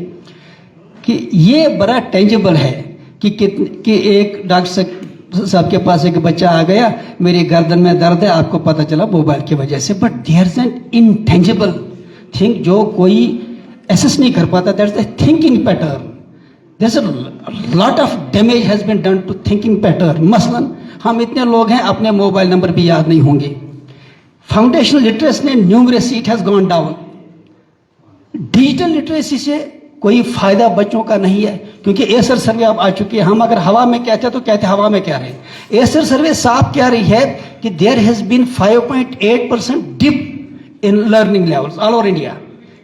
कि ये बड़ा टेंजिबल है कि एक डॉक्टर साहब के पास एक बच्चा आ गया, मेरी गर्दन में दर्द है, आपको पता चला मोबाइल की वजह से। But there is an intangible thing जो कोई एसेस नहीं कर पाता, that is the thinking pattern. There is a lot of damage has been done to thinking pattern. मसलन हम इतने लोग हैं, अपने मोबाइल नंबर भी याद नहीं होंगे। फाउंडेशनल लिटरेसी ने numeracy it has gone down. Digital literacy से कोई फायदा बच्चों का नहीं है, क्योंकि एसर सर्वे अब आ चुकी है। हम अगर हवा में कहते हैं तो कहते हवा में कह रहे हैं। एसर सर्वे साफ कह रही है कि there has been 5.8% dip in learning levels all over India.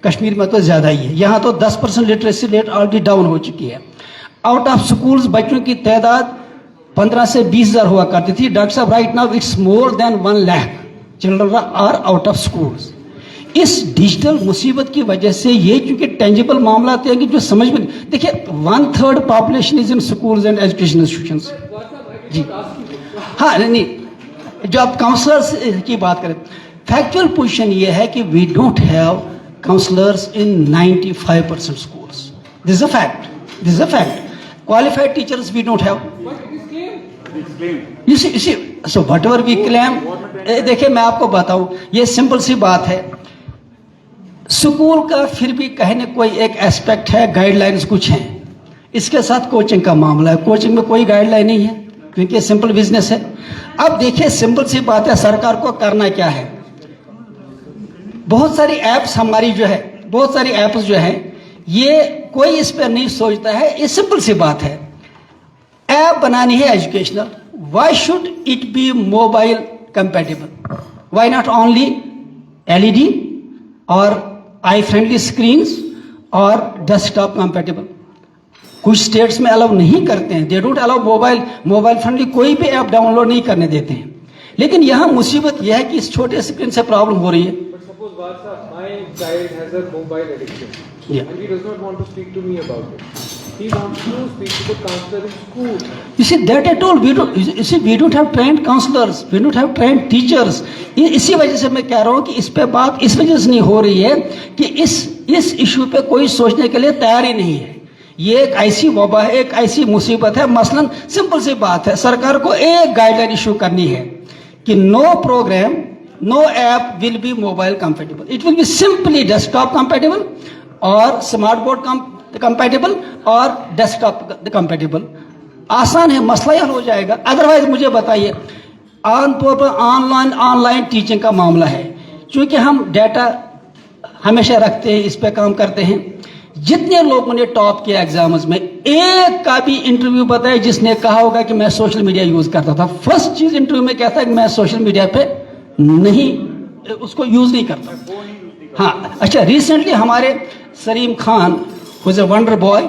Kashmir में तो ज्यादा ही है, यहाँ तो 10% लिटरेसी रेट ऑलरेडी डाउन हो चुकी है। आउट ऑफ स्कूल्स बच्चों की तादाद 15 से 20,000 हुआ करती थी। डॉक्टर साहब right now it's more than 1 lakh children are out of schools. इस डिजिटल मुसीबत की वजह से ये चूंकि टेंजिबल मामला आते हैं कि जो समझ में, देखिए 1/3 population is in schools and education institutions. जी हाँ, नहीं, जो आप काउंसलर्स की बात करें, फैक्चुअल पोजीशन ये है कि we don't have counsellors in 95% schools. This is a fact. This is a fact. Qualified teachers we don't have. You see, so whatever we claim, देखिए मैं आपको बताऊं, ये सिंपल सी बात है। स्कूल का फिर भी कहने कोई एक एस्पेक्ट है, गाइडलाइंस कुछ हैं। इसके साथ कोचिंग का मामला है, कोचिंग में कोई गाइडलाइन नहीं है क्योंकि सिंपल बिजनेस है। अब देखिए सिंपल सी बात है, सरकार को करना क्या है। बहुत सारी ऐप्स हमारी जो है, बहुत सारी ऐप्स जो है, ये कोई इस पर नहीं सोचता है। ये सिंपल सी बात है, ऐप बनानी है educational, why should it be mobile compatible? Why not only LED और आई फ्रेंडली स्क्रीन्स और डेस्कटॉप कंपैटिबल? कुछ स्टेट्स में अलाउ नहीं करते हैं, they don't allow mobile friendly कोई भी ऐप डाउनलोड नहीं करने देते हैं। लेकिन यहाँ मुसीबत यह है कि इस छोटे स्क्रीन से प्रॉब्लम हो रही है। My child has a mobile addiction, Yeah. and he does not want to speak to me about it. He wants to speak to the counselor in school. You see that I told we don't have trained counselors, we don't have trained teachers. इसी वजह से मैं कह रहा हूँ कि इस पे बात इस वजह से नहीं हो रही है कि इस इशू पे कोई सोचने के लिए तैयार ही नहीं है। ये एक ऐसी वबा है, एक ऐसी मुसीबत है। मसलन सिंपल सी बात है, सरकार को एक गाइडलाइन इशू करनी है कि no programme, no app will be mobile compatible. It will be simply desktop compatible or smartboard compatible or desktop compatible. आसान है, मसला ही हल हो जाएगा। अदरवाइज मुझे बताइए, आमतौर पर ऑनलाइन टीचिंग का मामला है, क्योंकि हम डाटा हमेशा रखते हैं, इस पे काम करते हैं। जितने लोगों ने टॉप किया एग्जाम्स में, एक का भी इंटरव्यू बताया जिसने कहा होगा कि मैं सोशल मीडिया यूज करता था। फर्स्ट चीज इंटरव्यू में कहता है कि मैं सोशल मीडिया पे नहीं, उसको यूज नहीं करता। हाँ, अच्छा, रिसेंटली हमारे Salim Khan who is a wonder boy,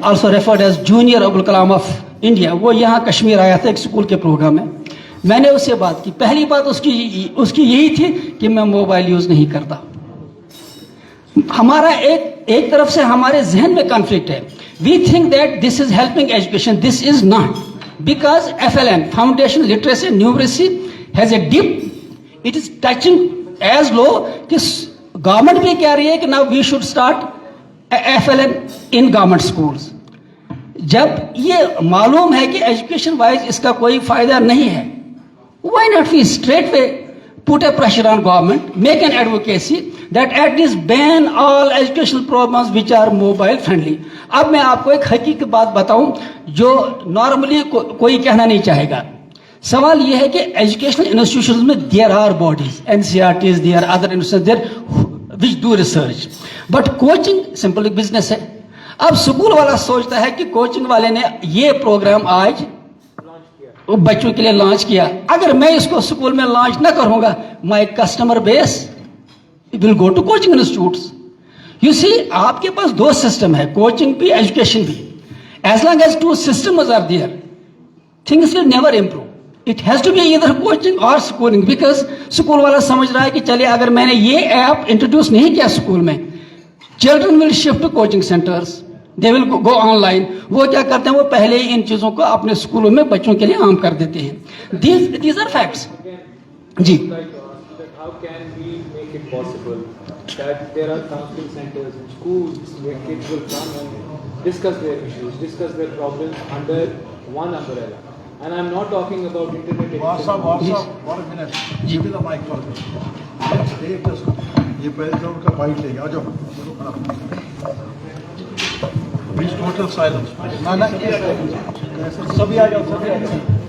also referred as junior Abdul Kalam of India, वो यहाँ कश्मीर आया था एक स्कूल के प्रोग्राम में। मैंने उससे बात की, पहली बात उसकी यही थी कि मैं मोबाइल यूज नहीं करता। हमारा एक तरफ से हमारे जहन में कॉन्फ्लिक्ट है। We think that this is helping education, this is not, because FLN foundation literacy numeracy has a dip, it is touching as low कि गवर्नमेंट भी कह रही है कि now we should start FLN in government schools. जब ये मालूम है कि एजुकेशन वाइज इसका कोई फायदा नहीं है, why not we straight way put a pressure on government, make an advocacy that at least ban all educational programs which are mobile friendly. अब मैं आपको एक हकीकी बात बताऊं जो नॉर्मली कोई कहना नहीं चाहेगा। सवाल यह है कि एजुकेशनल इंस्टीट्यूशंस में there are bodies, NCERTs, there other institutions there which do research, but coaching simple business है। अब स्कूल वाला सोचता है कि कोचिंग वाले ने ये प्रोग्राम आज बच्चों के लिए लॉन्च किया, अगर मैं इसको स्कूल में लॉन्च ना करूंगा, my customer base will go to coaching institutes. You see, आपके पास दो सिस्टम है, कोचिंग भी एजुकेशन भी। As long as two systems are there, things will never improve. It has to be either coaching और schooling, because school वाला समझ रहा है कि चलिए अगर मैंने ये ऐप इंट्रोड्यूस नहीं किया स्कूल में, children will shift to coaching centres, they will go online. वो क्या करते हैं, वो पहले ही इन चीजों को अपने स्कूलों में बच्चों के लिए आम कर देते हैं। These are facts. जी, How can we make it possible that there are counseling centers in schools where kids will come and discuss their issues, discuss their problems under one umbrella. And I'm not talking about internet addiction. one minute. Give me the mic for me. Take this. ये पहले तो उनका bite लेंगे आ जाओ please total silence ना ना सभी आ जाओ